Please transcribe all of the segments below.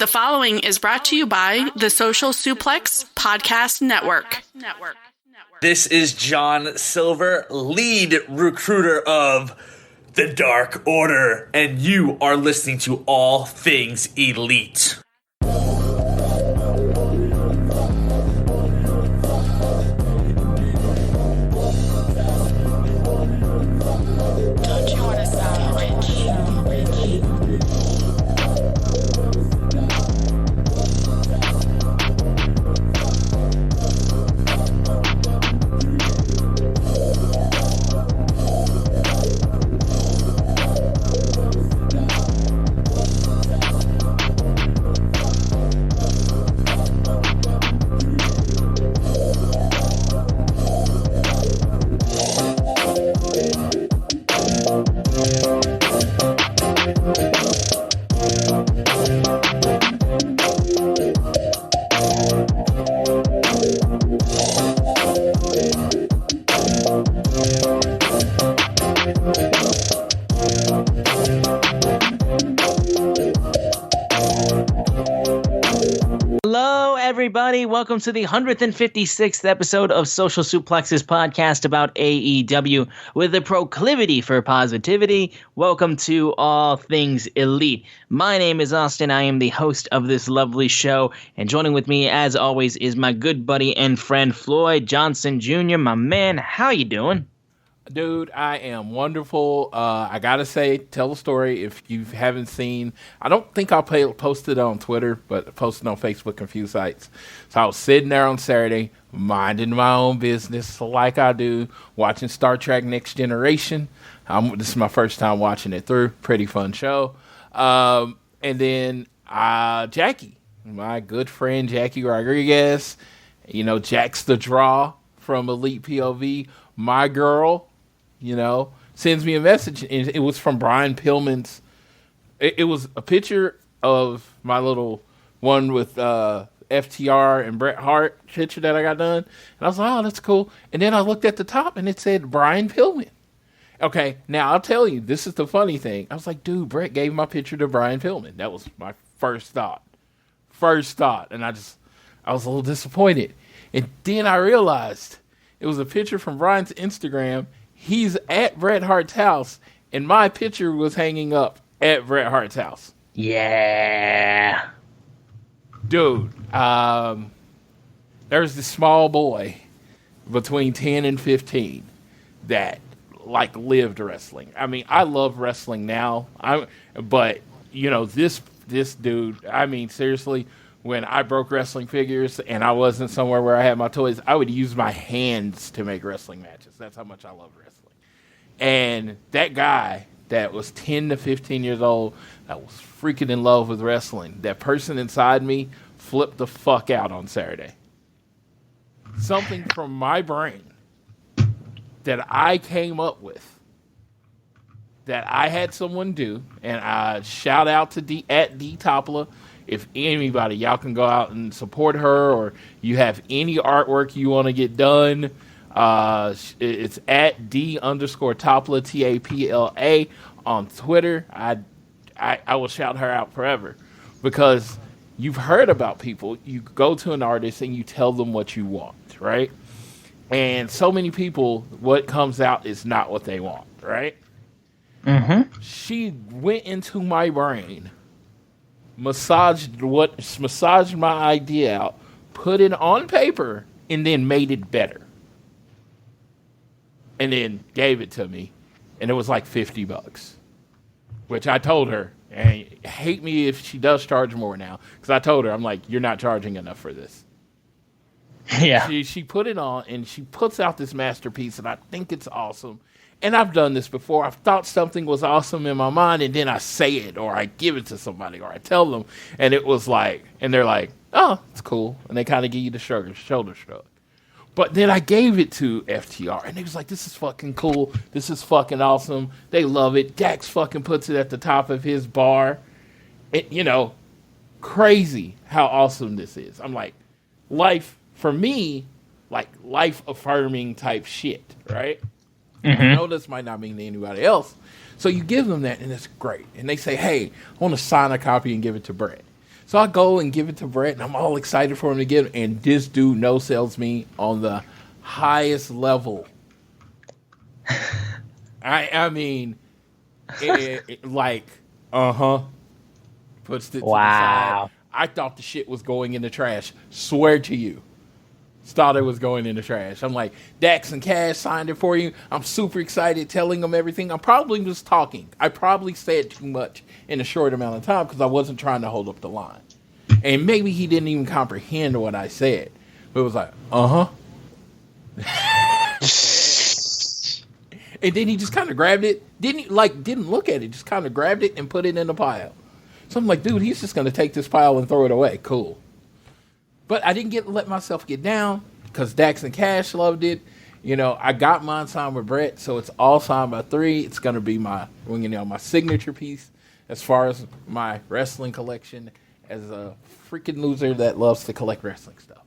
The following is brought to you by the Social Suplex Podcast Network. This is John Silver, lead recruiter of the Dark Order, and you are listening to All Things Elite. Everybody, welcome to the 156th episode of Social Suplex's podcast about AEW with a proclivity for positivity. Welcome to All Things Elite. My name is Austin. I am the host of this lovely show, and joining with me, as always, is my good buddy and friend Floyd Johnson Jr. My man, how you doing? Dude, I am wonderful. I gotta say, tell the story if you haven't seen. I don't think I'll post it on Twitter, but posted on Facebook and a few sites. So I was sitting there on Saturday, minding my own business like I do, watching Star Trek Next Generation. This is my first time watching it through. Pretty fun show. And then Jackie, my good friend Jackie Rodriguez, Jack's the Draw from Elite POV, my girl, sends me a message, and it was from Brian Pillman's. It was a picture of my little one with FTR and Bret Hart picture that I got done, and I was like, oh, that's cool. And then I looked at the top, and it said Brian Pillman. Okay, now I'll tell you, this is the funny thing. I was like, dude, Bret gave my picture to Brian Pillman. That was my first thought. And I was a little disappointed. And then I realized it was a picture from Brian's Instagram. He's at Bret Hart's house, and my picture was hanging up at Bret Hart's house. Yeah. Dude, there's this small boy between 10 and 15 that, lived wrestling. I mean, I love wrestling now, but, this dude, seriously, when I broke wrestling figures and I wasn't somewhere where I had my toys, I would use my hands to make wrestling matches. That's how much I love wrestling. And that guy that was 10 to 15 years old, that was freaking in love with wrestling, that person inside me flipped the fuck out on Saturday. Something from my brain that I came up with, that I had someone do, and I shout out to D Topola. If anybody, y'all can go out and support her, or you have any artwork you want to get done, it's at D_Topola, TAPLA on Twitter. I will shout her out forever, because you've heard about people. You go to an artist and you tell them what you want, right? And so many people, what comes out is not what they want, right? Mm-hmm. She went into my brain, massaged my idea out, put it on paper, and then made it better. And then gave it to me. And it was like $50. Which I told her, and hate me if she does charge more now. Because I told her, I'm like, you're not charging enough for this. Yeah. She put it on, and she puts out this masterpiece, and I think it's awesome. And I've done this before. I've thought something was awesome in my mind, and then I say it, or I give it to somebody, or I tell them, and it was like, and they're like, oh, it's cool. And they kind of give you the shoulder shrug. But then I gave it to FTR, and they was like, this is fucking cool. This is fucking awesome. They love it. Dax fucking puts it at the top of his bar. Crazy how awesome this is. I'm like, life, for me, like life-affirming type shit, right? Mm-hmm. I know this might not mean to anybody else. So you give them that, and it's great. And they say, hey, I want to sign a copy and give it to Brett. So I go and give it to Brett, and I'm all excited for him to get it. And this dude no-sells me on the highest level. I mean, like, puts it to the side. I thought the shit was going in the trash. Swear to you. Thought it was going in the trash. I'm like, Dax and Cash signed it for you. I'm super excited, telling them everything. I probably was talking. I probably said too much in a short amount of time because I wasn't trying to hold up the line. And maybe he didn't even comprehend what I said. But it was like, And then he just kind of grabbed it. Didn't look at it. Just kind of grabbed it and put it in the pile. So I'm like, dude, he's just going to take this pile and throw it away. Cool. But I didn't let myself get down because Dax and Cash loved it. You know, I got mine signed with Brett, so it's all signed by 3. It's going to be my signature piece as far as my wrestling collection as a freaking loser that loves to collect wrestling stuff.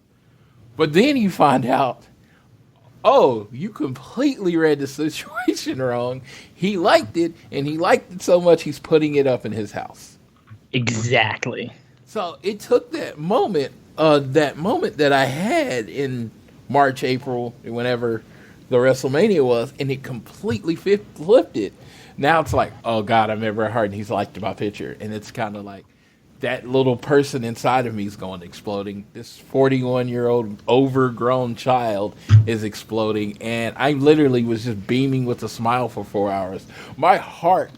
But then you find out, oh, you completely read the situation wrong. He liked it, and he liked it so much he's putting it up in his house. Exactly. So it took that moment that I had in March, April, whenever the WrestleMania was, and it completely flipped it. Now it's like, oh God, I'm Bret Hart, and he's liked my picture, and it's kind of like that little person inside of me is going exploding. This 41-year-old overgrown child is exploding, and I literally was just beaming with a smile for 4 hours. My heart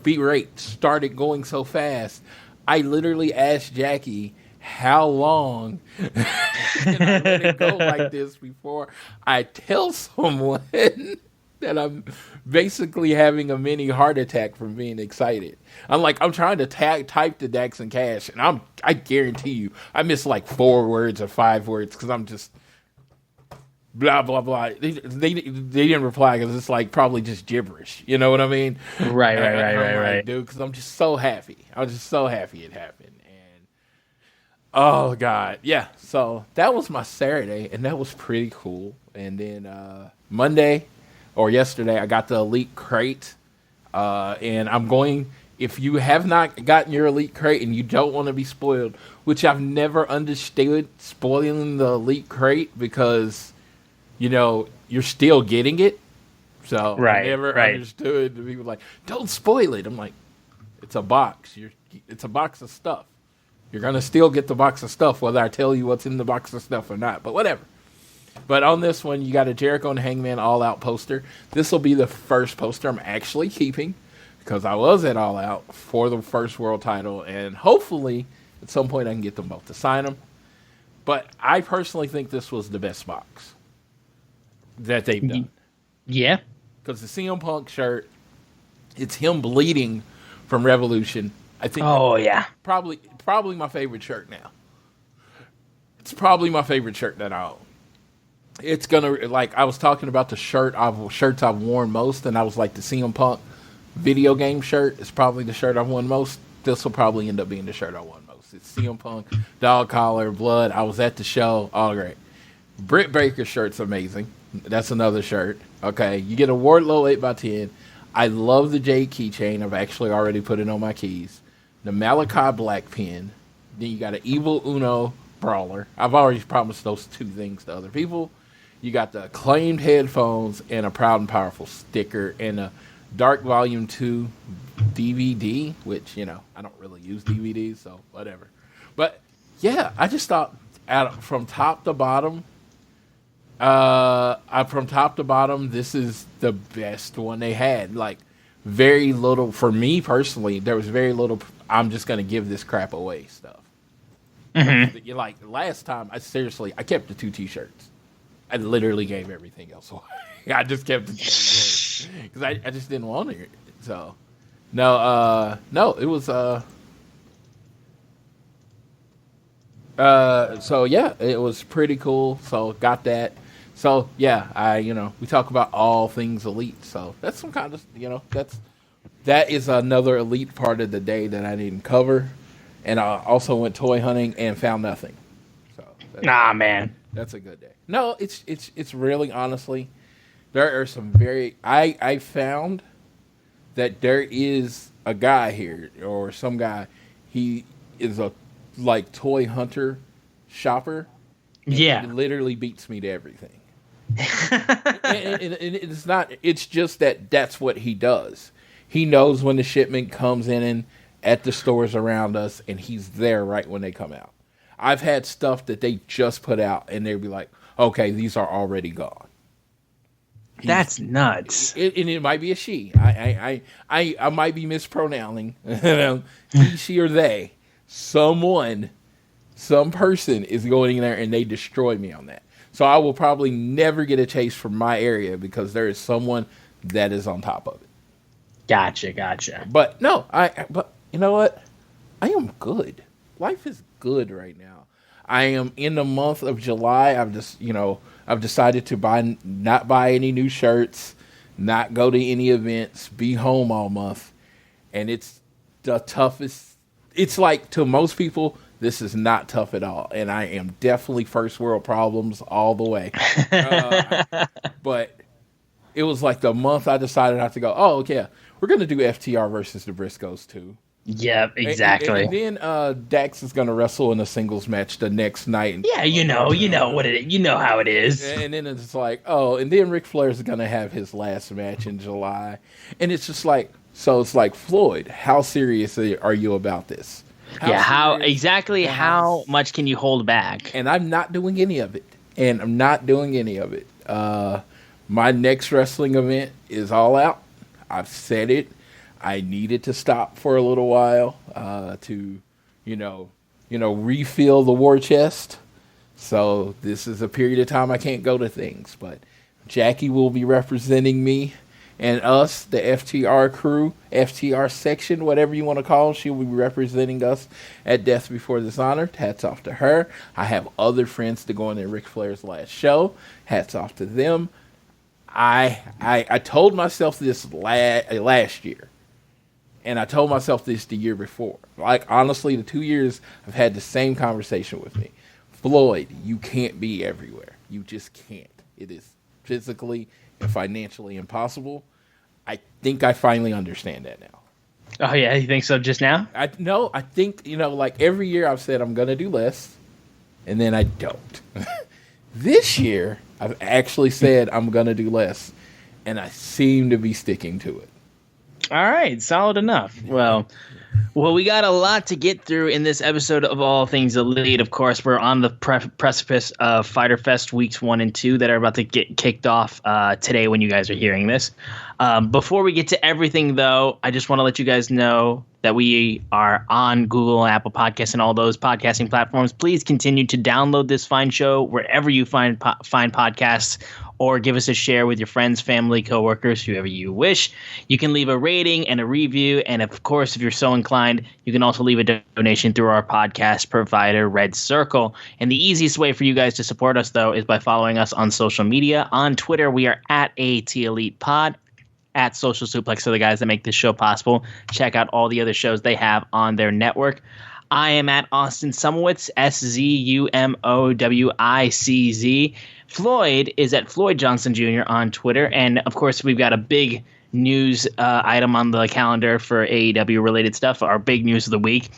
beat rate started going so fast. I literally asked Jackie, how long can I let it go like this before I tell someone that I'm basically having a mini heart attack from being excited? I'm trying to type to Dax and Cash, and I guarantee you, I missed like 4 words or 5 words because I'm just blah, blah, blah. They didn't reply because it's like probably just gibberish. You know what I mean? Right. Dude, because I'm just so happy. I was just so happy it happened. And oh, God. Yeah. So that was my Saturday, and that was pretty cool. And then Monday or yesterday, I got the Elite Crate. And I'm going, if you have not gotten your Elite Crate and you don't want to be spoiled, which I've never understood spoiling the Elite Crate because, you know, you're still getting it. So I never understood the people like, don't spoil it. I'm like, it's a box. It's a box of stuff. You're going to still get the box of stuff whether I tell you what's in the box of stuff or not. But whatever. But on this one, you got a Jericho and Hangman All Out poster. This will be the first poster I'm actually keeping because I was at All Out for the first world title. And hopefully, at some point, I can get them both to sign them. But I personally think this was the best box that they've done. Yeah. Because the CM Punk shirt, it's him bleeding from Revolution. I think. Oh, yeah. Probably my favorite shirt now. It's probably my favorite shirt that I own. It's gonna, like, I was talking about the shirts I've worn most, and I was like, the CM Punk video game shirt is probably the shirt I've worn most. This will probably end up being the shirt I won most. It's CM Punk, dog collar, blood. I was at the show. All great. Britt Baker's shirt's amazing. That's another shirt. Okay, you get a Wardlow 8x10. I love the Jade keychain. I've actually already put it on my keys. The Malachi Black pin. Then you got an Evil Uno brawler. I've already promised those 2 things to other people. You got the acclaimed headphones and a Proud and Powerful sticker and a Dark Volume 2 DVD, which, you know, I don't really use DVDs, so whatever. But, yeah, I just thought from top to bottom, this is the best one they had. Like, very little, for me personally, there was very little, I'm just going to give this crap away stuff. Mm-hmm. Like, last time, I kept the 2 T-shirts. I literally gave everything else away. I just kept the T-shirts because I just didn't want it. So, no, it was, so yeah, it was pretty cool. So got that. So yeah, we talk about all things Elite. So that's some kind of, that is another Elite part of the day that I didn't cover. And I also went toy hunting and found nothing. So man, that's a good day. No, it's really, honestly, there are some I found that there is a guy here or some guy, he is a like toy hunter shopper. Yeah. It literally beats me to everything. and it's not. It's just that's what he does. He knows when the shipment comes in and at the stores around us, and he's there right when they come out. I've had stuff that they just put out, and they'd be like, "Okay, these are already gone." That's nuts. And it might be a she. I might be mispronouncing. He, she, or they. Some person is going in there, and they destroy me on that. So I will probably never get a chase from my area because there is someone that is on top of it. Gotcha. But no, but you know what? I am good. Life is good right now. I am in the month of July. I've decided to not buy any new shirts, not go to any events, be home all month. And it's the toughest. It's like, to most people, this is not tough at all. And I am definitely first world problems all the way. But it was like the month I decided not to go, oh, yeah, we're going to do FTR versus the Briscoes too. Yep, exactly. And then Dax is going to wrestle in a singles match the next night. Yeah, you know how it is. And then it's like, oh, and then Ric Flair is going to have his last match in July. And it's just like, so it's like, Floyd, how serious are you about this? How much can you hold back? And I'm not doing any of it. My next wrestling event is All Out. I've said it. I needed to stop for a little while to, refill the war chest. So this is a period of time I can't go to things. But Jackie will be representing me and us, the FTR crew, FTR section, whatever you want to call it. She will be representing us at Death Before Dishonor. Hats off to her. I have other friends to go in at Ric Flair's last show. Hats off to them. I told myself this last year. And I told myself this the year before. Like, honestly, the 2 years I've had the same conversation with me. Floyd, you can't be everywhere. You just can't. It is physically and financially impossible. I think I finally understand that now. Oh, yeah? You think so just now? I think, like every year I've said I'm going to do less, and then I don't. This year, I've actually said I'm going to do less, and I seem to be sticking to it. All right, solid enough. Well, we got a lot to get through in this episode of All Things Elite. Of course, we're on the precipice of Fyter Fest weeks 1 and 2 that are about to get kicked off today when you guys are hearing this. Before we get to everything, though, I just want to let you guys know that we are on Google, Apple Podcasts, and all those podcasting platforms. Please continue to download this fine show wherever you find podcasts, or give us a share with your friends, family, coworkers, whoever you wish. You can leave a rating and a review, and of course, if you're so inclined, you can also leave a donation through our podcast provider, Red Circle. And the easiest way for you guys to support us, though, is by following us on social media. On Twitter, we are at AT Elite Pod. At Social Suplex are the guys that make this show possible. Check out all the other shows they have on their network. I am at Austin Szumowicz, SZUMOWICZ. Floyd is at Floyd Johnson Jr. on Twitter. And, of course, we've got a big news item on the calendar for AEW-related stuff. Our big news of the week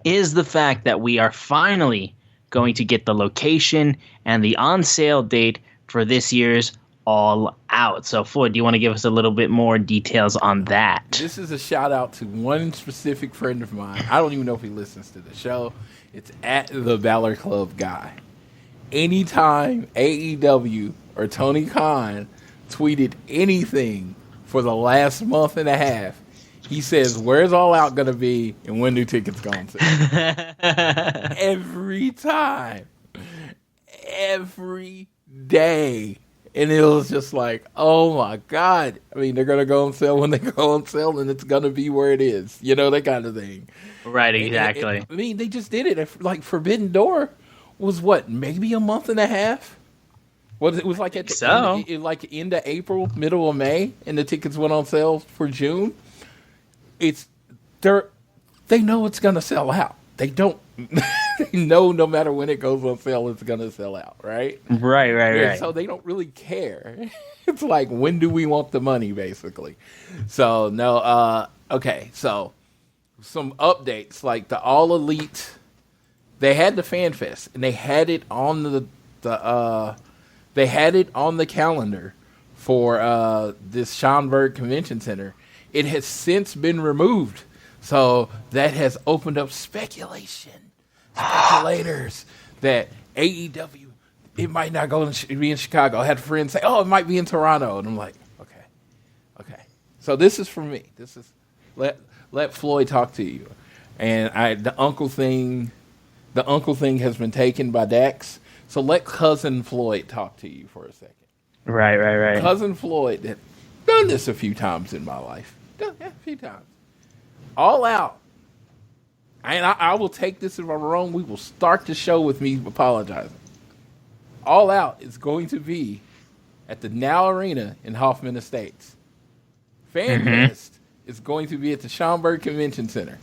is the fact that we are finally going to get the location and the on-sale date for this year's All Out. So, Floyd, do you want to give us a little bit more details on that? This is a shout-out to one specific friend of mine. I don't even know if he listens to the show. It's at the Balor Club guy. Anytime AEW or Tony Khan tweeted anything for the last month and a half, he says, where's All Out going to be and when do tickets go on sale? Every time. Every day. And it was just like, oh my God. I mean, they're going to go on sale when they go on sale and it's going to be where it is. That kind of thing. Right, exactly. I mean, they just did it. Like, Forbidden Door was what, maybe a month and a half? It was like at the end of April, middle of May, and the tickets went on sale for June. They know it's going to sell out. They know no matter when it goes on sale, it's going to sell out, right? Right. So they don't really care. It's like, when do we want the money, basically? So, no, okay. So, some updates, like the All Elite. They had the Fan Fest, and they had it on they had it on the calendar for this Schaumburg Convention Center. It has since been removed, so that has opened up speculators that AEW, it might not be in Chicago. I had friends say, "Oh, it might be in Toronto," and I'm like, okay. So this is for me. This is let Floyd talk to you, and the uncle thing has been taken by Dax. So let Cousin Floyd talk to you for a second. Right. Cousin Floyd had done this a few times in my life. A few times. All Out. And I will take this if I'm wrong. We will start the show with me apologizing. All Out is going to be at the Now Arena in Hoffman Estates. Fan Fest is going to be at the Schaumburg Convention Center.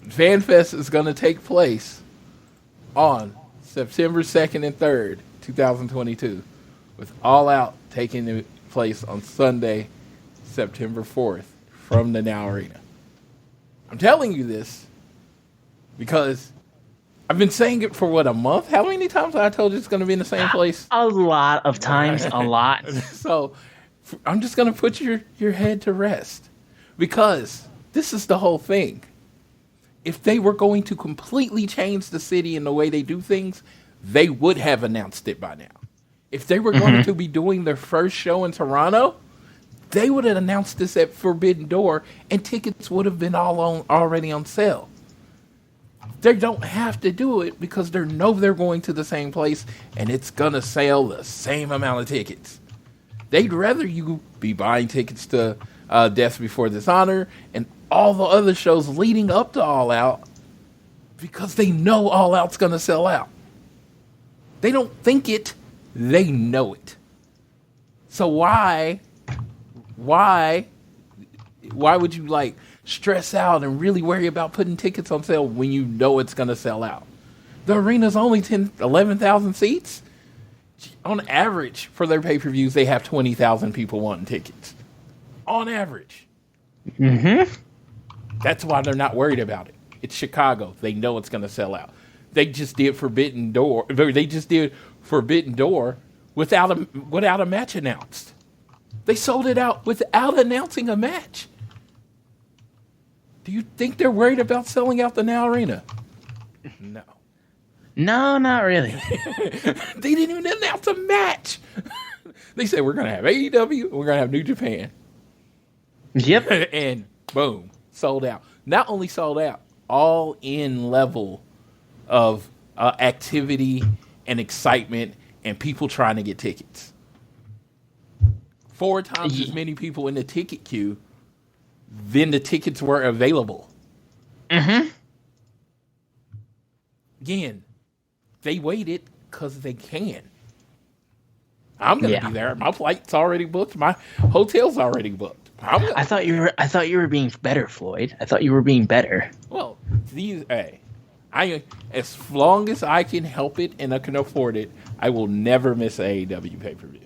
Fan Fest is going to take place on September 2nd and 3rd, 2022, with All Out taking place on Sunday, September 4th, from the Now Arena. I'm telling you this because I've been saying it for, a month? How many times have I told you it's going to be in the same place? A lot of times, a lot. So I'm just going to put your head to rest because this is the whole thing. If they were going to completely change the city and the way they do things, they would have announced it by now. If they were going to be doing their first show in Toronto, they would have announced this at Forbidden Door, and tickets would have been already on sale. They don't have to do it because they know they're going to the same place, and it's going to sell the same amount of tickets. They'd rather you be buying tickets to Death Before Dishonor and all the other shows leading up to All Out because they know All Out's going to sell out. They don't think it, they know it. So why would you stress out and really worry about putting tickets on sale when you know it's going to sell out? The arena's only 11,000 seats. On average, for their pay-per-views, they have 20,000 people wanting tickets. On average. That's why they're not worried about it. It's Chicago. They know it's going to sell out. They just did Forbidden Door. They just did Forbidden Door without a match announced. They sold it out without announcing a match. Do you think they're worried about selling out the Now Arena? No. No, not really. They didn't even announce a match. They said, we're going to have AEW, we're going to have New Japan. Yep. And boom, sold out. Not only sold out, all in level of activity and excitement and people trying to get tickets. 4 times as many people in the ticket queue than the tickets were available. Again, they waited because they can. I'm going to be there. My flight's already booked. My hotel's already booked. I thought you were being better, Floyd. I thought you were being better. Well, as long as I can help it and I can afford it, I will never miss an AEW pay-per-view.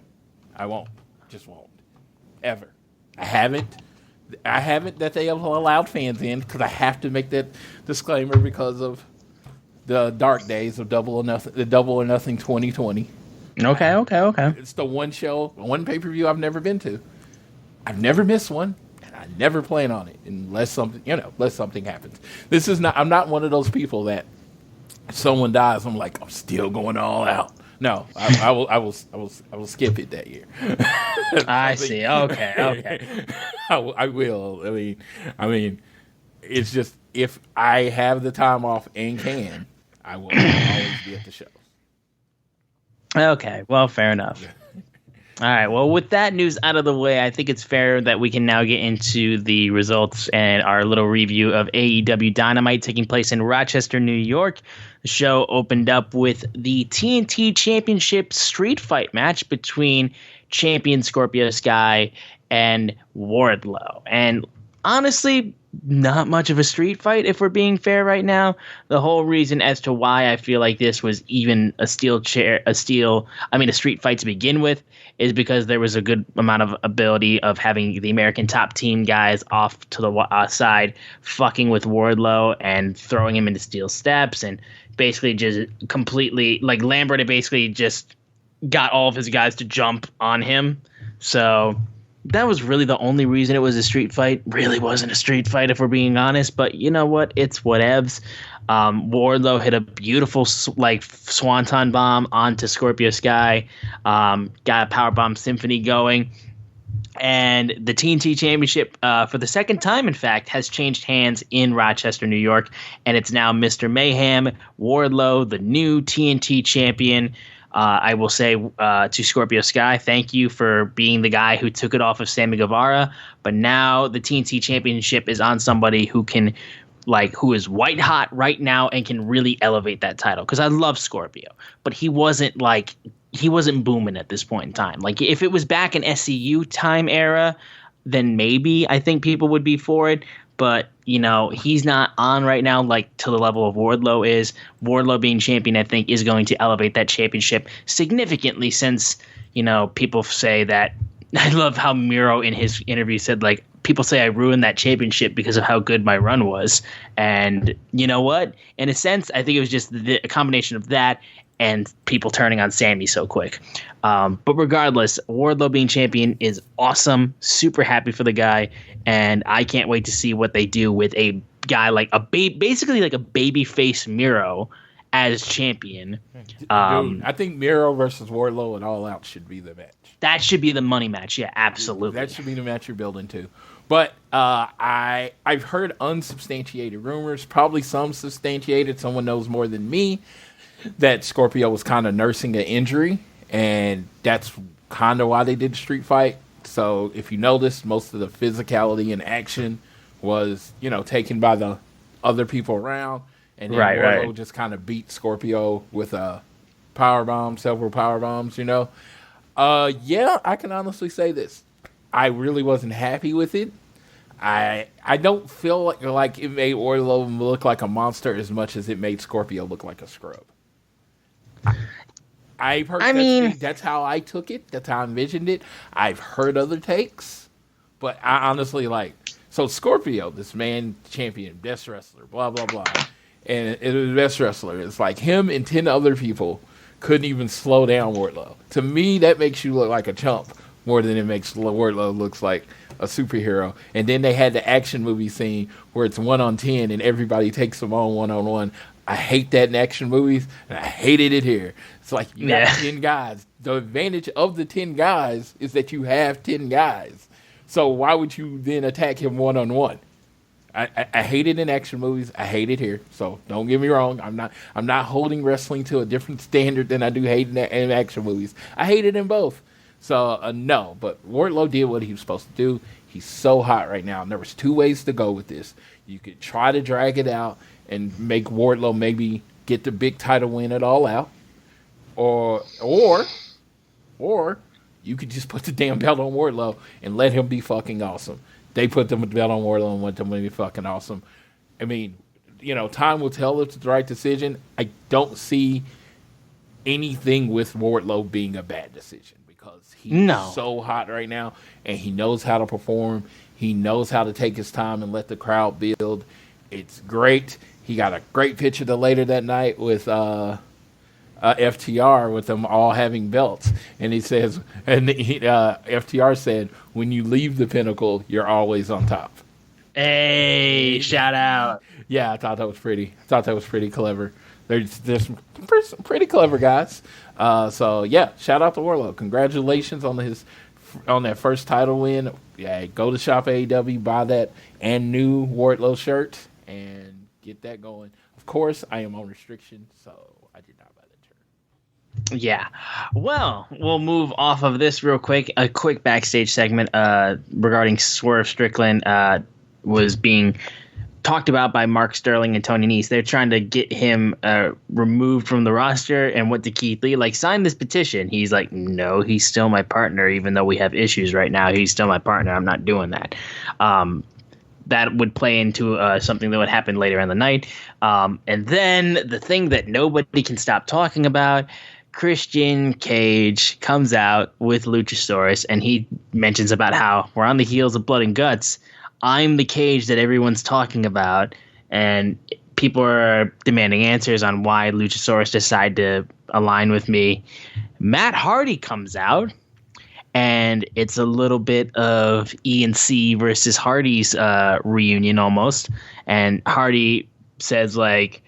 I won't. Just won't. Ever. I haven't that they have allowed fans in because I have to make that disclaimer because of the dark days of Double or Nothing 2020. Okay. It's the one pay-per-view I've never been to. I've never missed one, and I never plan on it unless something happens. I'm not one of those people that if someone dies, I'm like, I'm still going All Out. No, I will skip it that year. I see. Okay. I will. I mean, it's just if I have the time off and can, I will always be at the show. Okay, well, fair enough. All right, well, with that news out of the way, I think it's fair that we can now get into the results and our little review of AEW Dynamite taking place in Rochester, New York. The show opened up with the TNT Championship street fight match between champion Scorpio Sky and Wardlow. And honestly, not much of a street fight, if we're being fair right now. The whole reason as to why I feel like this was even a street fight to begin with is because there was a good amount of ability of having the American Top Team guys off to the side fucking with Wardlow and throwing him into steel steps and basically just completely, like, Lambert had basically just got all of his guys to jump on him. So that was really the only reason it was a street fight. Really wasn't a street fight, if we're being honest. But you know what? It's whatevs. Wardlow hit a beautiful swanton bomb onto Scorpio Sky. Got a powerbomb symphony going. And the TNT Championship, for the second time, in fact, has changed hands in Rochester, New York. And it's now Mr. Mayhem, Wardlow, the new TNT Champion. I will say to Scorpio Sky, thank you for being the guy who took it off of Sammy Guevara. But now the TNT Championship is on somebody who can, who is white hot right now and can really elevate that title. Because I love Scorpio, but he wasn't booming at this point in time. Like, if it was back in SCU time era, then maybe I think people would be for it. But, he's not on right now, to the level of Wardlow is. Wardlow being champion, I think, is going to elevate that championship significantly since, people say that. I love how Miro in his interview said, people say I ruined that championship because of how good my run was. And you know what? In a sense, I think it was just a combination of that and people turning on Sammy so quick. But regardless, Wardlow being champion is awesome. Super happy for the guy. And I can't wait to see what they do with a guy basically like a babyface Miro as champion. Dude, I think Miro versus Wardlow and All Out should be the match. That should be the money match. Yeah, absolutely. That should be the match you're building to. But I've heard unsubstantiated rumors, probably some substantiated. Someone knows more than me, that Scorpio was kind of nursing an injury, and that's kind of why they did the street fight. So if you notice, most of the physicality and action was, taken by the other people around, and then Wardlow just kind of beat Scorpio with a several power bombs. Yeah, I can honestly say this: I really wasn't happy with it. I don't feel like it made Wardlow look like a monster as much as it made Scorpio look like a scrub. That's how I took it. That's how I envisioned it. I've heard other takes, but I honestly so Scorpio, this man champion, best wrestler, blah, blah, blah. And it was best wrestler. It's like him and 10 other people couldn't even slow down Wardlow. To me, that makes you look like a chump more than it makes Wardlow looks like a superhero. And then they had the action movie scene where it's 1-on-10 and everybody takes them on 1-on-1. I hate that in action movies, and I hated it here. It's like you got 10 guys. The advantage of the 10 guys is that you have 10 guys. So why would you then attack him 1-on-1? I hate it in action movies. I hate it here. So don't get me wrong. I'm not holding wrestling to a different standard than I do hating in action movies. I hate it in both. So no, but Wardlow did what he was supposed to do. He's so hot right now. And there was two ways to go with this. You could try to drag it out and make Wardlow maybe get the big title win at All Out, or you could just put the damn belt on Wardlow and let him be fucking awesome. They put the belt on Wardlow and want them to be fucking awesome. I mean, time will tell if it's the right decision. I don't see anything with Wardlow being a bad decision because he's so hot right now and he knows how to perform. He knows how to take his time and let the crowd build. It's great. He got a great picture later that night with FTR with them all having belts. And he says, FTR said, when you leave the pinnacle, you're always on top. Hey, shout out. Yeah, I thought that was pretty clever. There's some pretty clever guys. So, yeah, shout out to Wardlow. Congratulations on that first title win. Yeah, go to Shop AEW, buy that and new Wardlow shirt, and get that going. Of course, I am on restriction, so I did not buy that shirt. Yeah. Well, we'll move off of this real quick. A quick backstage segment regarding Swerve Strickland was being talked about by Mark Sterling and Tony Nese. They're trying to get him removed from the roster, and what did Keith Lee sign this petition? He's like, no, he's still my partner, even though we have issues right now. He's still my partner. I'm not doing that. that would play into something that would happen later in the night. And then the thing that nobody can stop talking about, Christian Cage comes out with Luchasaurus, and he mentions about how we're on the heels of Blood and Guts. I'm the Cage that everyone's talking about, and people are demanding answers on why Luchasaurus decided to align with me. Matt Hardy comes out, and it's a little bit of E&C versus Hardy's reunion almost. And Hardy says, like,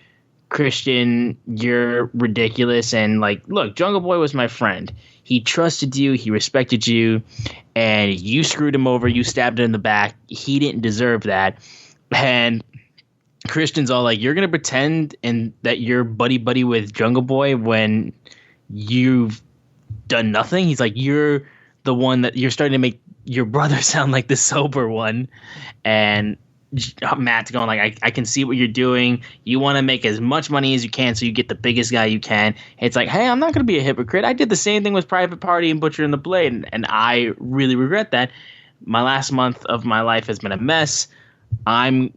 Christian, you're ridiculous. And, like, look, Jungle Boy was my friend. He trusted you. He respected you. And you screwed him over. You stabbed him in the back. He didn't deserve that. And Christian's all like, you're going to pretend that you're buddy-buddy with Jungle Boy when you've done nothing? He's like, you're the one that you're starting to make your brother sound like the sober one. And Matt's going like, I can see what you're doing. You want to make as much money as you can so you get the biggest guy you can. It's like, hey, I'm not going to be a hypocrite. I did the same thing with Private Party and Butcher and the Blade, and I really regret that. My last month of my life has been a mess. I'm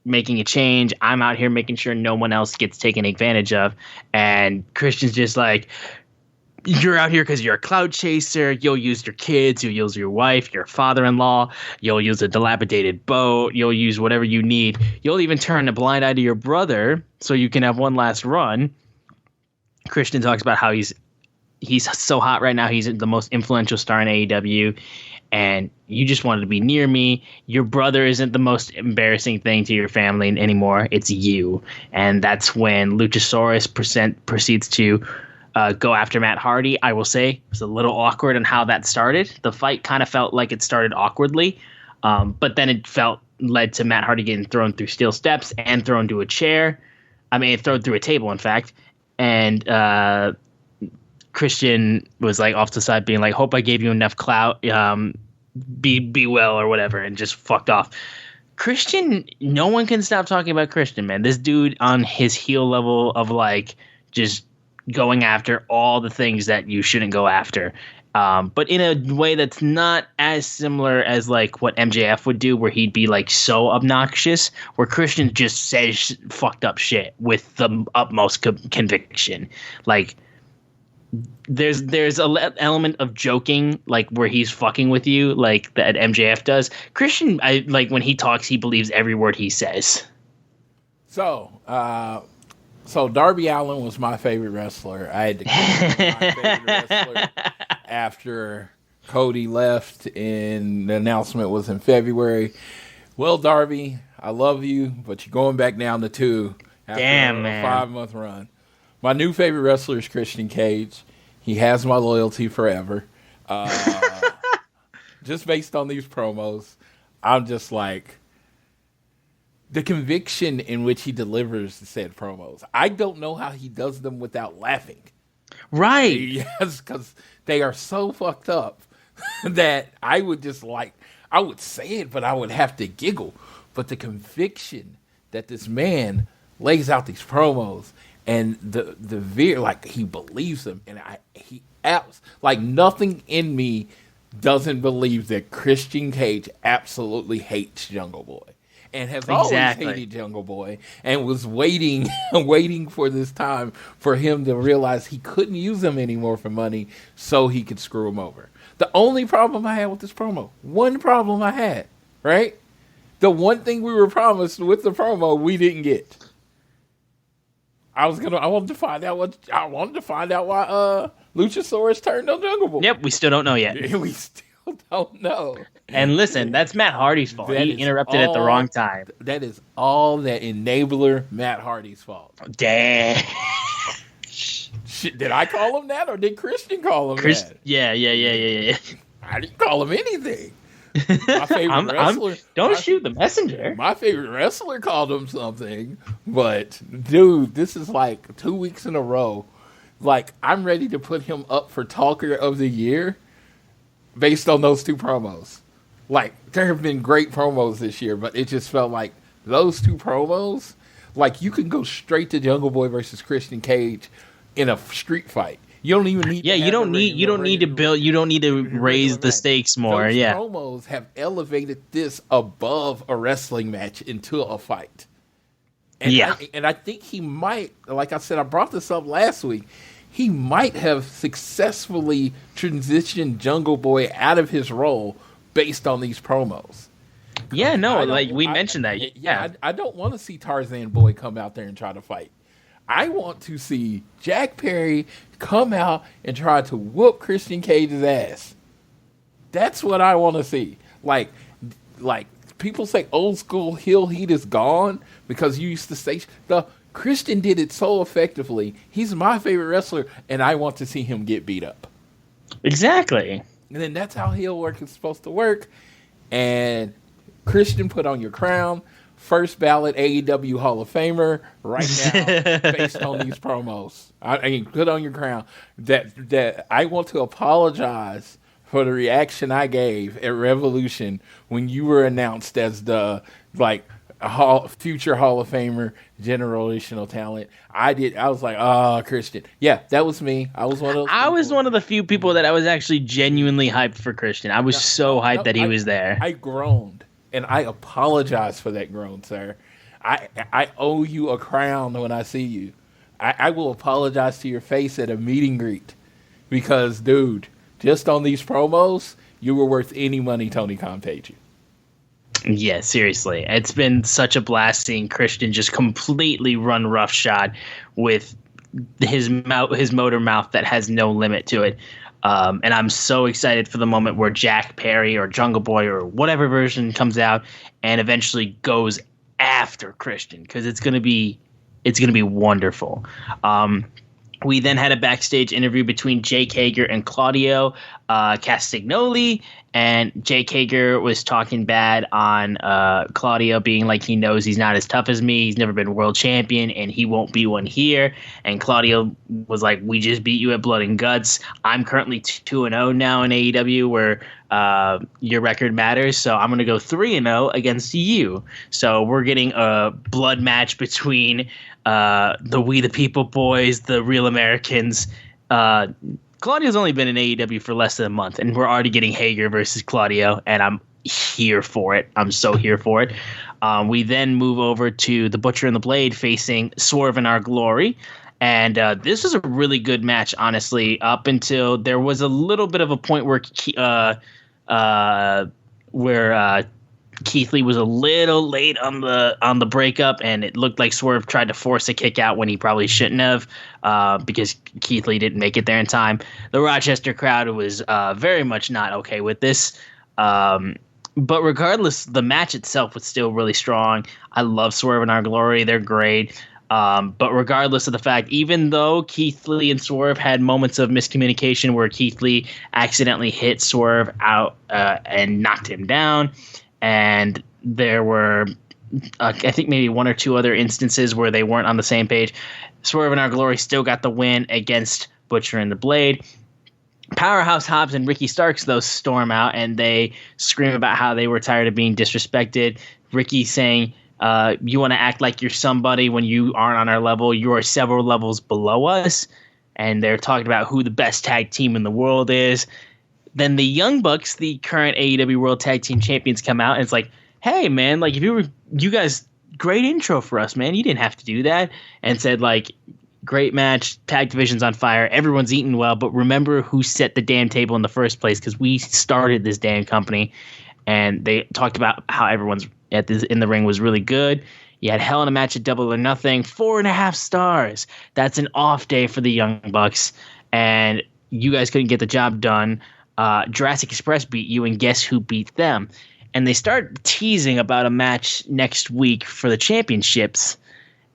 making a change. I'm out here making sure no one else gets taken advantage of. And Christian's just like, you're out here because you're a cloud chaser. You'll use your kids. You'll use your wife, your father-in-law. You'll use a dilapidated boat. You'll use whatever you need. You'll even turn a blind eye to your brother so you can have one last run. Christian talks about how he's so hot right now. He's the most influential star in AEW. And you just wanted to be near me. Your brother isn't the most embarrassing thing to your family anymore. It's you. And that's when Luchasaurus proceeds to go after Matt Hardy. I will say it was a little awkward on how that started. The fight kind of felt like it started awkwardly, but then it led to Matt Hardy getting thrown through steel steps and thrown to a chair. I mean, thrown through a table, in fact. And Christian was like off to the side being like, hope I gave you enough clout, be well or whatever, and just fucked off. Christian, no one can stop talking about Christian, man. This dude on his heel level of like just going after all the things that you shouldn't go after, but in a way that's not as similar as like what MJF would do, where he'd be like so obnoxious, where Christian just says fucked up shit with the utmost conviction. Like there's an element of joking, like where he's fucking with you, like that MJF does. Christian, like when he talks, he believes every word he says. So Darby Allin was my favorite wrestler. I had to kill my favorite wrestler after Cody left, and the announcement was in February. Well, Darby, I love you, but you're going back down to 2 after a 5-month run. My new favorite wrestler is Christian Cage. He has my loyalty forever. Just based on these promos, I'm just like, the conviction in which he delivers said promos. I don't know how he does them without laughing. Right. Yes, because they are so fucked up that I would just like, I would say it, but I would have to giggle. But the conviction that this man lays out these promos and like he believes them, and like nothing in me doesn't believe that Christian Cage absolutely hates Jungle Boy. And has always hated Jungle Boy, and was waiting for this time for him to realize he couldn't use him anymore for money, so he could screw him over. The only problem I had with this promo, one problem I had, right? The one thing we were promised with the promo, we didn't get. I wanted to find out why Luchasaurus turned on Jungle Boy. Yep, we still don't know yet. We still don't know. And listen, that's Matt Hardy's fault. He interrupted at the wrong time. That is all that enabler Matt Hardy's fault. Damn. Did I call him that, or did Christian call him that? Yeah. I didn't call him anything. My favorite wrestler. Don't shoot the messenger. My favorite wrestler called him something, but dude, this is like 2 weeks in a row. Like, I'm ready to put him up for Talker of the Year based on those 2 promos. Like, there have been great promos this year, but it just felt like those 2 promos, like, you can go straight to Jungle Boy versus Christian Cage in a street fight. You don't even need. Yeah, you don't need to build. You don't need to raise the stakes more. Those yeah, promos have elevated this above a wrestling match into a fight. And I think he might, like I said, I brought this up last week. He might have successfully transitioned Jungle Boy out of his role based on these promos. Yeah, no, like we mentioned that. Yeah, I don't want to see Tarzan Boy come out there and try to fight. I want to see Jack Perry come out and try to whoop Christian Cage's ass. That's what I want to see. Like people say old school heel heat is gone because you used to say Christian did it so effectively. He's my favorite wrestler, and I want to see him get beat up. Exactly. And then that's how heel work is supposed to work. And Christian, put on your crown. First ballot AEW Hall of Famer right now based on these promos. I mean, put on your crown. That I want to apologize for the reaction I gave at Revolution when you were announced as the future Hall of Famer, generational talent. I was like, Christian. Yeah, that was me. I was one of those. I was one of the few people that I was actually genuinely hyped for Christian. I was hyped that he was there. I groaned. And I apologize for that groan, sir. I owe you a crown when I see you. I will apologize to your face at a meet and greet. Because, dude, just on these promos, you were worth any money Tony Khan paid you. Yeah, seriously. It's been such a blast seeing Christian just completely run roughshod with his motor mouth that has no limit to it. And I'm so excited for the moment where Jack Perry or Jungle Boy or whatever version comes out and eventually goes after Christian, because it's gonna be wonderful. We then had a backstage interview between Jake Hager and Claudio Castagnoli, and Jake Hager was talking bad on Claudio, being like he knows he's not as tough as me, he's never been world champion, and he won't be one here. And Claudio was like, we just beat you at Blood and Guts. I'm currently 2-0 now in AEW, where your record matters, so I'm going to go 3-0 against you. So we're getting a blood match between the We the People boys, the Real Americans. Claudio's only been in AEW for less than a month, and we're already getting Hager versus Claudio, and I'm here for it. I'm so here for it. We then move over to the Butcher and the Blade facing Swerve and Our Glory. And this was a really good match, honestly, up until there was a little bit of a point where Keith Lee was a little late on the breakup, and it looked like Swerve tried to force a kick out when he probably shouldn't have, because Keith Lee didn't make it there in time. The Rochester crowd was very much not okay with this. But regardless, the match itself was still really strong. I love Swerve and Our Glory. They're great. But regardless of the fact, even though Keith Lee and Swerve had moments of miscommunication where Keith Lee accidentally hit Swerve out and knocked him down, and there were, I think, maybe one or two other instances where they weren't on the same page, Swerve and Our Glory still got the win against Butcher and the Blade. Powerhouse Hobbs and Ricky Starks, though, storm out, and they scream about how they were tired of being disrespected. Ricky saying, you want to act like you're somebody when you aren't on our level. You are several levels below us. And they're talking about who the best tag team in the world is. Then the Young Bucks, the current AEW World Tag Team Champions, come out, and it's like, hey, man, like, if you guys, great intro for us, man. You didn't have to do that. And said, like, great match, tag division's on fire, everyone's eating well, but remember who set the damn table in the first place, because we started this damn company. And they talked about how everyone's in the ring was really good. You had Hell in a Match at Double or Nothing, 4.5 stars. That's an off day for the Young Bucks, and you guys couldn't get the job done. Jurassic Express beat you, and guess who beat them? And they start teasing about a match next week for the championships.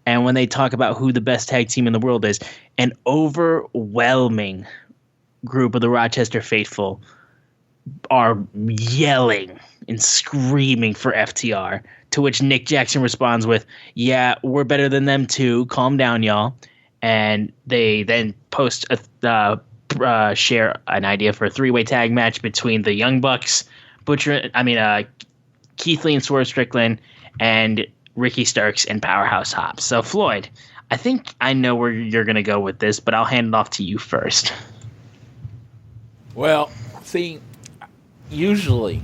And when they talk about who the best tag team in the world is, an overwhelming group of the Rochester faithful are yelling and screaming for FTR, to which Nick Jackson responds with, yeah, we're better than them too. Calm down, y'all. And they then post share an idea for a 3-way tag match between the Young Bucks, Keith Lee and Swerve Strickland, and Ricky Starks and Powerhouse Hobbs. So, Floyd, I think I know where you're going to go with this, but I'll hand it off to you first. Well, see, usually,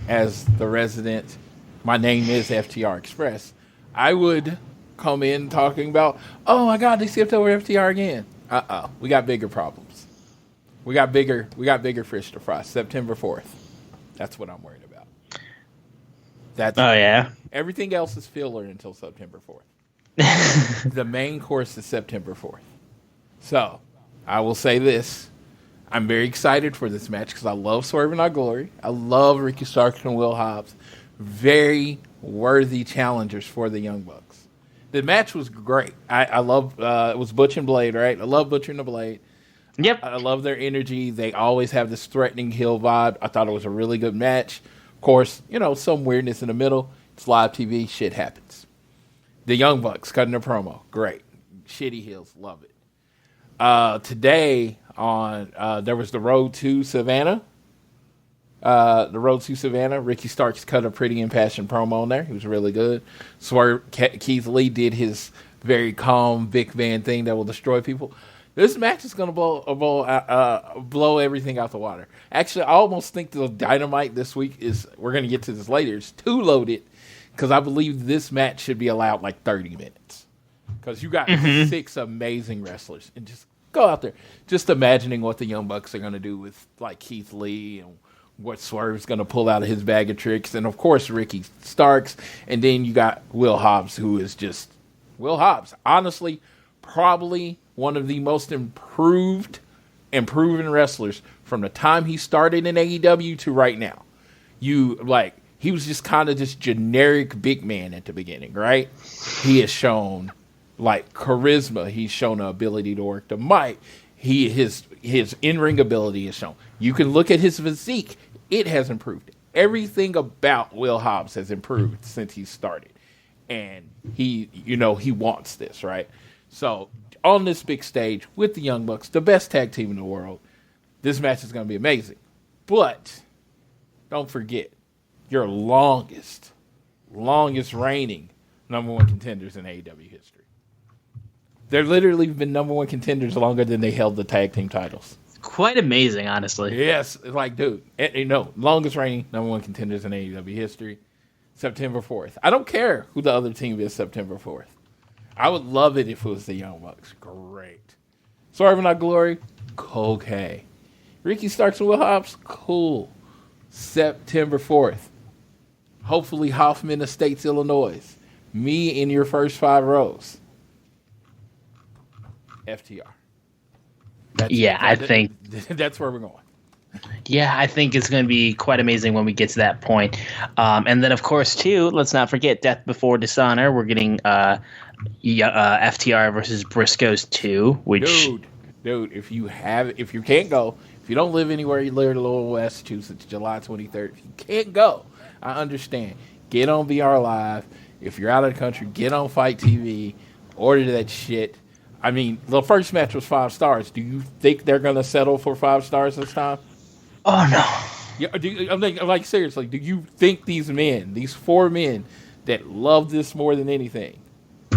as the resident, my name is FTR Express, I would come in talking about, oh my God, they skipped over FTR again. We got bigger problems. We got bigger fish to fry. September 4th. That's what I'm worried about. Yeah? Everything else is filler until September 4th. The main course is September 4th. So, I will say this. I'm very excited for this match because I love Swerve and Our Glory. I love Ricky Starks and Will Hobbs. Very worthy challengers for the Young Bucks. The match was great. I love it was Butch and Blade, right? I love Butcher and the Blade. Yep. I love their energy. They always have this threatening heel vibe. I thought it was a really good match. Of course, some weirdness in the middle. It's live TV. Shit happens. The Young Bucks cutting a promo. Great. Shitty heels. Love it. Today on there was the Road to Savannah. Ricky Starks cut a pretty impassioned promo on there. He was really good. Keith Lee did his very calm Vic Van thing that will destroy people. This match is going to blow everything out the water. Actually, I almost think the Dynamite this week we're going to get to this later, is too loaded because I believe this match should be allowed like 30 minutes. Because you got 6 amazing wrestlers. And just go out there. Just imagining what the Young Bucks are going to do with like Keith Lee and what Swerve's going to pull out of his bag of tricks. And, of course, Ricky Starks. And then you got Will Hobbs, who is just Will Hobbs. Honestly, probably one of the most improved and proven wrestlers from the time he started in AEW to right now. He was just kind of this generic big man at the beginning, right? He has shown charisma. He's shown the ability to work the mic. His in-ring ability is shown. You can look at his physique. It has improved. Everything about Will Hobbs has improved since he started. And he wants this, right? So on this big stage with the Young Bucks, the best tag team in the world, this match is going to be amazing. But don't forget, your longest reigning number one contenders in AEW history. They've literally been number one contenders longer than they held the tag team titles. Quite amazing, honestly. Yes, dude, longest reigning number one contenders in AEW history, September 4th. I don't care who the other team is September 4th. I would love it if it was the Young Bucks. Great. Swerve and Our Glory, okay. Ricky Starks and Will Hobbs, cool. September 4th. Hopefully Hoffman Estates, Illinois. Me in your first 5 rows. FTR. I think that's where we're going. Yeah, I think it's going to be quite amazing when we get to that point. And then, of course, too, let's not forget Death Before Dishonor. We're getting FTR versus Briscoes 2, which... Dude, if you can't go, if you don't live anywhere, you live in Lowell, Massachusetts, July 23rd, if you can't go, I understand. Get on VR Live. If you're out of the country, get on Fight TV. Order that shit. I mean, the first match was 5 stars. Do you think they're going to settle for 5 stars this time? Oh, no. Yeah, I'm seriously, do you think these 4 men that love this more than anything,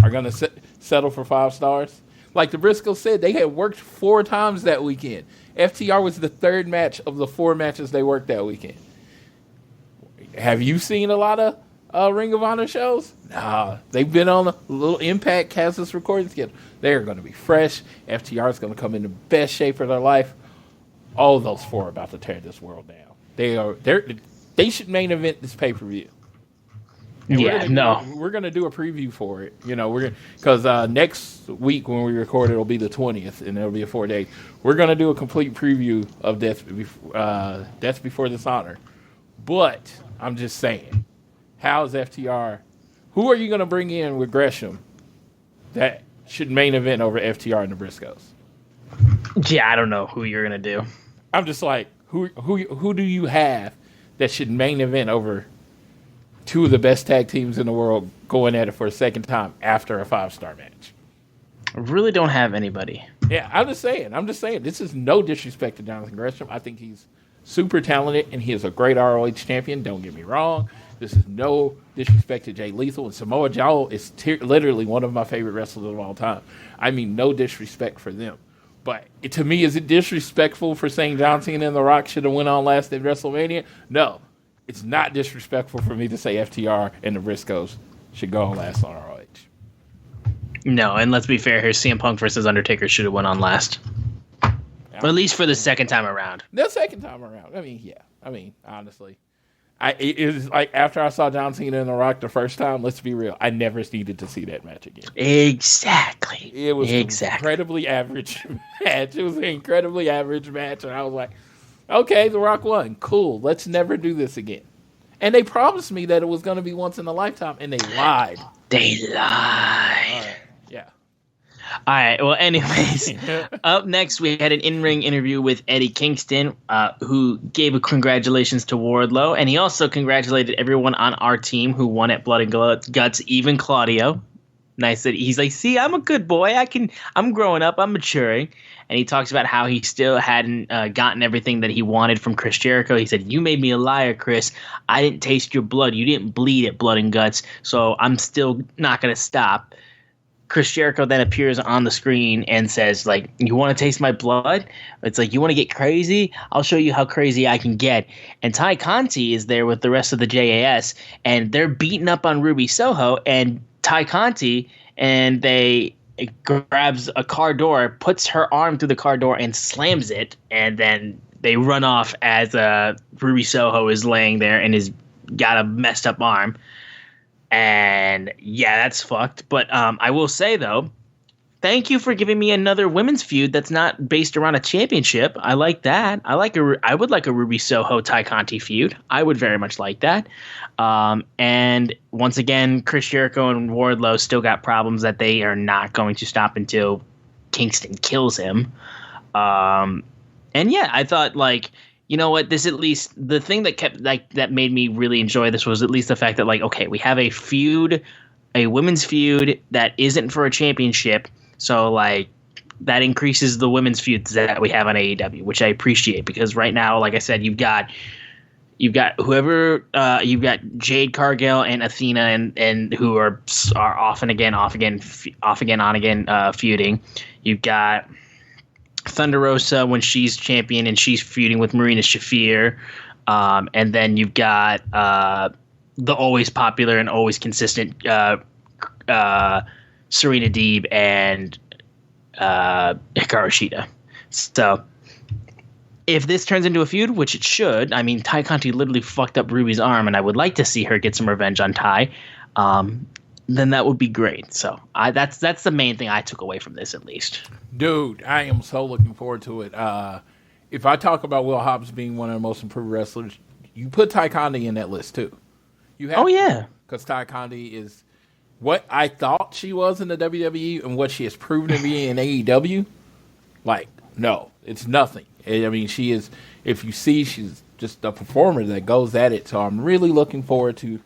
are going to settle for 5 stars? Like the Briscoes said, they had worked 4 times that weekend. FTR was the 3rd match of the 4 matches they worked that weekend. Have you seen a lot of Ring of Honor shows? Nah, they've been on a little Impact Kansas recording schedule. They're going to be fresh. FTR is going to come in the best shape of their life. All those 4 are about to tear this world down. They should main event this pay-per-view. And we're gonna do a preview for it. Because next week when we record, it'll be the 20th, and it'll be a 4 day. We're gonna do a complete preview of Death Before Dishonor. But I'm just saying, how's FTR? Who are you gonna bring in with Gresham that should main event over FTR and the Briscoes? Yeah, I don't know who you're gonna do. I'm just like, who do you have that should main event over 2 of the best tag teams in the world going at it for a second time after a 5-star match? I really don't have anybody. Yeah, I'm just saying. This is no disrespect to Jonathan Gresham. I think he's super talented, and he is a great ROH champion. Don't get me wrong. This is no disrespect to Jay Lethal, and Samoa Joe is literally one of my favorite wrestlers of all time. I mean, no disrespect for them. But to me, is it disrespectful for saying John Cena and The Rock should have went on last at WrestleMania? No. It's not disrespectful for me to say FTR and the Briscoes should go on last on ROH. No, and let's be fair here, CM Punk versus Undertaker should have went on last. Or at least for the second time around. The second time around. I mean, yeah. I mean, honestly. It was like after I saw John Cena and The Rock the first time, let's be real, I never needed to see that match again. Exactly. It was an incredibly average match. It was an incredibly average match, and I was like, okay, The Rock won. Cool. Let's never do this again. And they promised me that it was going to be once in a lifetime, and they lied. They lied. Yeah. All right. Well, anyways, up next, we had an in-ring interview with Eddie Kingston, who gave a congratulations to Wardlow, and he also congratulated everyone on our team who won at Blood and Guts, even Claudio. Nice that he's like, see, I'm a good boy. I'm growing up. I'm maturing. And he talks about how he still hadn't gotten everything that he wanted from Chris Jericho. He said, you made me a liar, Chris. I didn't taste your blood. You didn't bleed at Blood and Guts. So I'm still not going to stop. Chris Jericho then appears on the screen and says, like, you want to taste my blood? It's like, you want to get crazy? I'll show you how crazy I can get. And Ty Conti is there with the rest of the JAS, and they're beating up on Ruby Soho, and Ty Conti, and they grabs a car door, puts her arm through the car door and slams it, and then they run off as Ruby Soho is laying there and has got a messed up arm. And yeah, that's fucked. But I will say, though, thank you for giving me another women's feud that's not based around a championship. I like that. I would like a Ruby Soho Ty Conti feud. I would very much like that. And once again, Chris Jericho and Wardlow still got problems that they are not going to stop until Kingston kills him. And yeah, I thought, like, you know what, this at least, the thing that kept, like, that made me really enjoy this was at least the fact that, like, okay, we have a feud, a women's feud that isn't for a championship. So, like, that increases the women's feuds that we have on AEW, which I appreciate, because right now, like I said, you've got whoever, you've got Jade Cargill and Athena, and who are off and again, on again, feuding. You've got Thunder Rosa when she's champion and she's feuding with Marina Shafir. And then you've got the always popular and always consistent Serena Deeb and Hikaru Shida. So if this turns into a feud, which it should, I mean, Ty Conti literally fucked up Ruby's arm, and I would like to see her get some revenge on Ty. Then that would be great. So that's the main thing I took away from this, at least. Dude, I am so looking forward to it. If I talk about Will Hobbs being one of the most improved wrestlers, you put Ty Conti in that list too. You have because Ty Conti is what I thought she was in the WWE and what she has proven to be in AEW. Like, no, it's nothing. I mean, she is. If you see, she's just a performer that goes at it. So I'm really looking forward to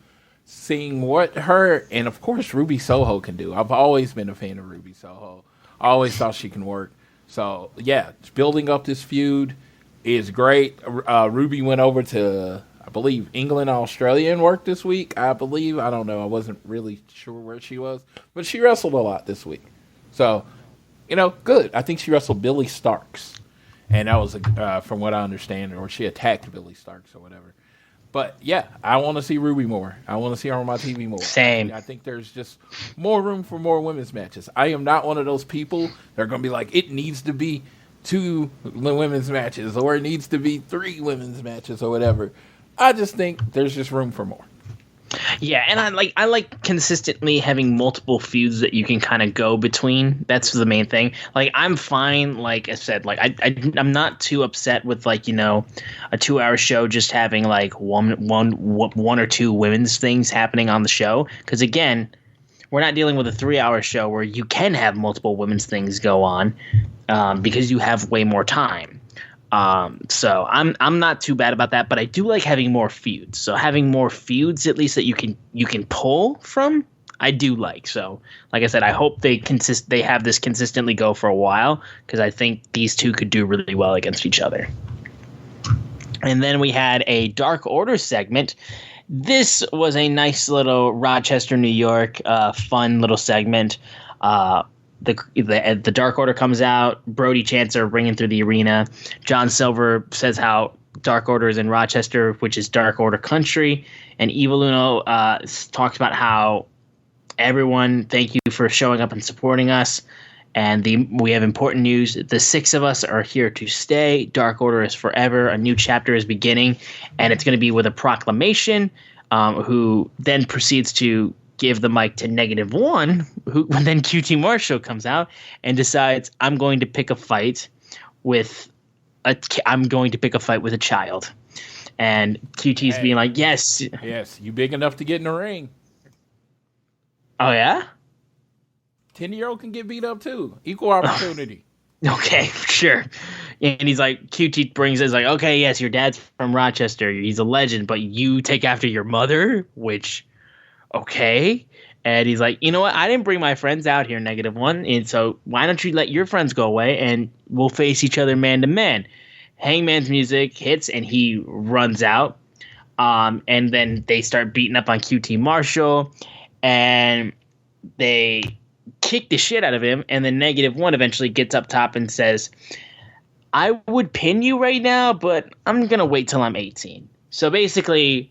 seeing what her and, of course, Ruby Soho can do. I've always been a fan of Ruby Soho. I always thought she can work. So, yeah, building up this feud is great. Ruby went over to, I believe, England, Australia and worked this week, I believe. I don't know. I wasn't really sure where she was. But she wrestled a lot this week. So, you know, good. I think she wrestled Billy Starks. And that was, from what I understand, or she attacked Billy Starks or whatever. But, yeah, I want to see Ruby more. I want to see her on my TV more. Same. I think there's just more room for more women's matches. I am not one of those people that are going to be like, it needs to be 2 women's matches or it needs to be 3 women's matches or whatever. I just think there's just room for more. Yeah, and I like consistently having multiple feuds that you can kind of go between. That's the main thing. Like, I'm fine, like I said, like I'm not too upset with, like, you know, a 2-hour show just having like one or 2 women's things happening on the show. Because again, we're not dealing with a 3-hour show where you can have multiple women's things go on because you have way more time. So I'm not too bad about that, but I do like having more feuds. So having more feuds, at least that you can pull from, I do like. So like I said, I hope they have this consistently go for a while, because I think these two could do really well against each other. And then we had a Dark Order segment. this was a nice little Rochester, New York, fun little segment. The Dark Order comes out. Brody chants are ringing through the arena. John Silver says how Dark Order is in Rochester, which is Dark Order country. And Evil Uno talks about how everyone, thank you for showing up and supporting us. And we have important news. The 6 of us are here to stay. Dark Order is forever. A new chapter is beginning. And it's going to be with a proclamation, who then proceeds to give the mic to -1, who then QT Marshall comes out and decides, I'm going to pick a fight with a child. And QT's being like, yes. Yes, you big enough to get in the ring. Oh, yeah? 10-year-old can get beat up too. Equal opportunity. Okay, sure. And he's like, QT brings it, like, okay, yes, your dad's from Rochester. He's a legend, but you take after your mother, which, okay. And he's like, you know what? I didn't bring my friends out here, -1. And so why don't you let your friends go away and we'll face each other man to man. Hangman's music hits and he runs out. And then they start beating up on QT Marshall and they kick the shit out of him. And then -1 eventually gets up top and says, I would pin you right now, but I'm going to wait till I'm 18. So basically,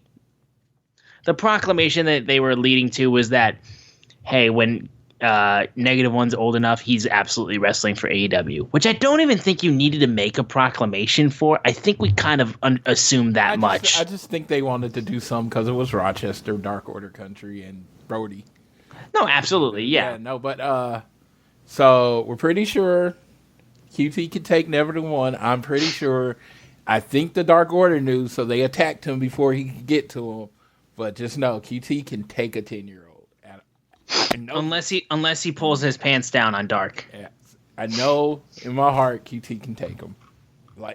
the proclamation that they were leading to was that, hey, when -1's old enough, he's absolutely wrestling for AEW, which I don't even think you needed to make a proclamation for. I think we kind of assumed that much. I just think they wanted to do some because it was Rochester, Dark Order country, and Brody. No, absolutely, yeah. No, but so we're pretty sure QT can take -1. I'm pretty sure. I think the Dark Order knew, so they attacked him before he could get to him. But just know, QT can take a 10-year-old. Unless he pulls his pants down on Dark. Yeah, I know in my heart QT can take him.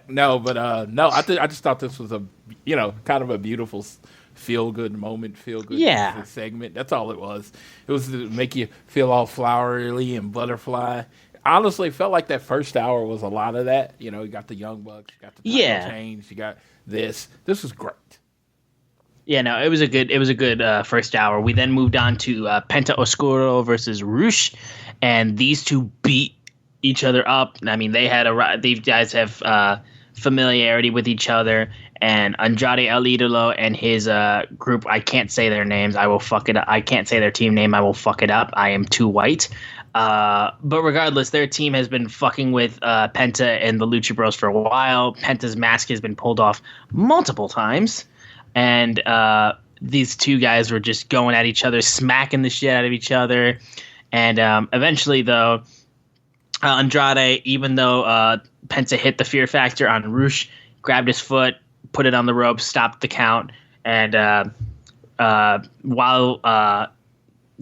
No. I just thought this was a kind of a beautiful feel good moment, segment. That's all it was. It was to make you feel all flowery and butterfly. Honestly, it felt like that first hour was a lot of that. You got the Young Bucks, you got the title change, you got this. This was great. Yeah, no, it was a good first hour. We then moved on to Penta Oscuro versus Rush, and these two beat each other up. I mean, these guys have familiarity with each other, and Andrade El Idolo and his group, I can't say their names. I will fuck it up. I can't say their team name. I will fuck it up. I am too white. But regardless, their team has been fucking with Penta and the Lucha Bros for a while. Penta's mask has been pulled off multiple times. And these two guys were just going at each other, smacking the shit out of each other. And eventually, though, Andrade, even though Penta hit the Fear Factor on Rush, grabbed his foot, put it on the rope, stopped the count. And while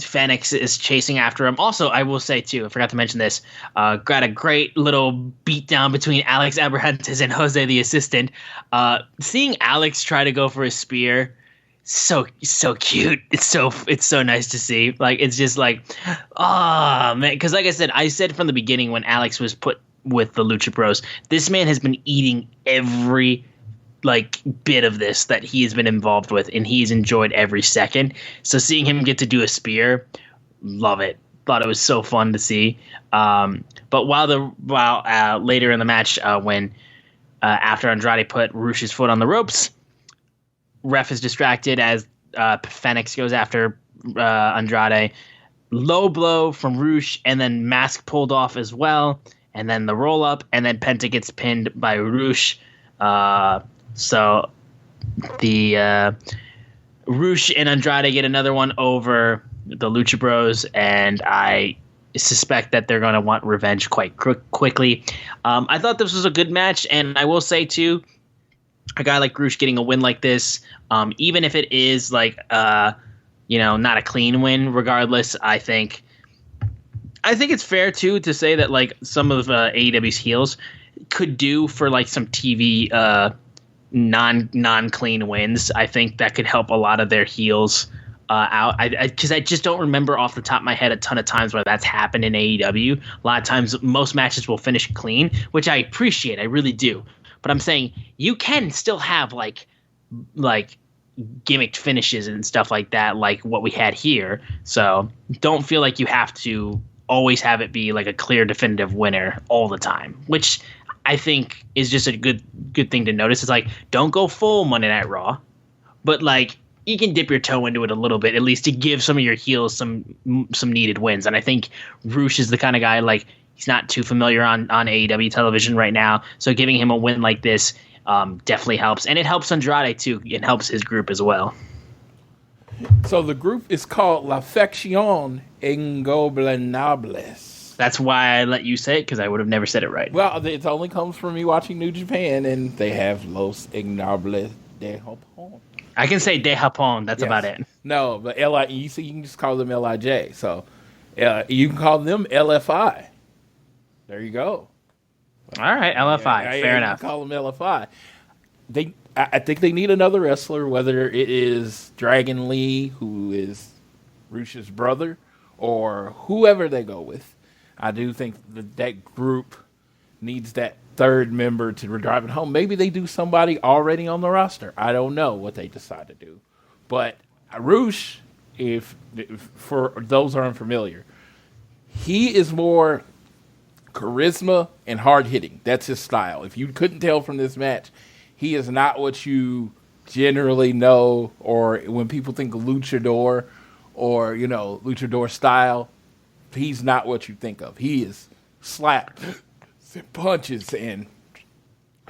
Phoenix is chasing after him, also, I will say, too, I forgot to mention this, got a great little beatdown between Alex Abrahantes and Jose the assistant. Seeing Alex try to go for a spear, so cute. It's so nice to see. Like, it's just like, oh, man. Because like I said from the beginning when Alex was put with the Lucha Bros, this man has been eating every bit of this that he has been involved with, and he's enjoyed every second. So seeing him get to do a spear, love it. Thought it was so fun to see. But while later in the match, when after Andrade put Rush's foot on the ropes, ref is distracted as Phoenix goes after Andrade. Low blow from Rush, and then mask pulled off as well, and then the roll up, and then Penta gets pinned by Rush. So the Rush and Andrade get another one over the Lucha Bros, and I suspect that they're going to want revenge quite quickly. I thought this was a good match, and I will say, too, a guy like Rush getting a win like this, even if it is not a clean win, regardless, I think it's fair, too, to say that some of AEW's heels could do for some TV non-clean wins. I think that could help a lot of their heels out. Because I just don't remember off the top of my head a ton of times where that's happened in AEW. A lot of times, most matches will finish clean, which I appreciate. I really do. But I'm saying you can still have gimmicked finishes and stuff like that, like what we had here. So don't feel like you have to always have it be like a clear definitive winner all the time, which I think is just a good thing to notice. It's like, don't go full Monday Night Raw, but like you can dip your toe into it a little bit, at least to give some of your heels some needed wins. And I think Rush is the kind of guy, like, he's not too familiar on AEW television right now, so giving him a win like this definitely helps. And it helps Andrade too. It helps his group as well. So the group is called La Facción Ingobernables. That's why I let you say it, because I would have never said it right. Well, it only comes from me watching New Japan, and they have Los Ignobles de Japón. I can say De Japón. That's about it. No, but you can just call them LIJ. So you can call them LFI. There you go. All right, LFI. Fair enough. You can call them LFI. I think they need another wrestler, whether it is Dragon Lee, who is Rush's brother, or whoever they go with. I do think that group needs that third member to drive it home. Maybe they do somebody already on the roster. I don't know what they decide to do. But Rush, if for those who are unfamiliar, he is more charisma and hard hitting. That's his style. If you couldn't tell from this match, he is not what you generally know, or when people think of luchador or, luchador style, he's not what you think of. He is slapped and punches and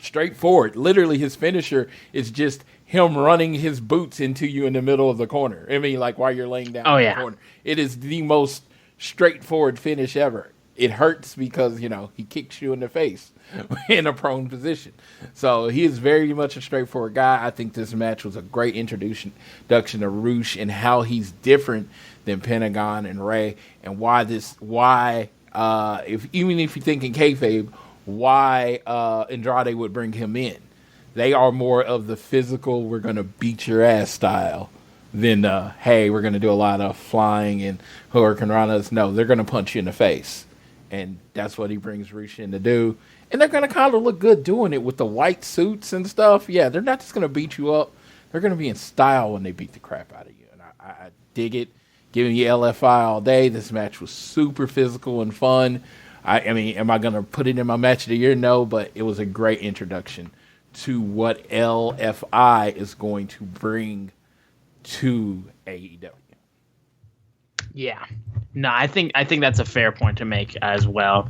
straightforward. Literally, his finisher is just him running his boots into you in the middle of the corner. I mean, like while you're laying down in the corner. It is the most straightforward finish ever. It hurts because, he kicks you in the face in a prone position. So he is very much a straightforward guy. I think this match was a great introduction to Rush and how he's different than Pentagon and Ray, and even if you're thinking kayfabe, why Andrade would bring him in. They are more of the physical, we're going to beat your ass style than, hey, we're going to do a lot of flying and Hurricane Ranas. No, they're going to punch you in the face. And that's what he brings Rush in to do. And they're going to kind of look good doing it with the white suits and stuff. Yeah, they're not just going to beat you up. They're going to be in style when they beat the crap out of you. And I dig it. Giving you LFI all day. This match was super physical and fun. I mean, am I going to put it in my match of the year? No, but it was a great introduction to what LFI is going to bring to AEW. Yeah. No, I think that's a fair point to make as well.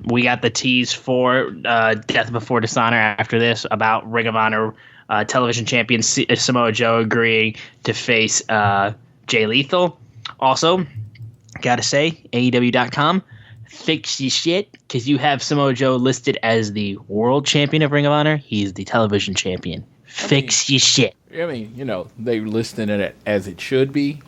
We got the tease for Death Before Dishonor after this about Ring of Honor television champion Samoa Joe agreeing to face Jay Lethal. Also, gotta say, AEW.com, fix your shit, because you have Samoa Joe listed as the world champion of Ring of Honor. He's the television champion. Fix your shit. I mean, they listed it as it should be.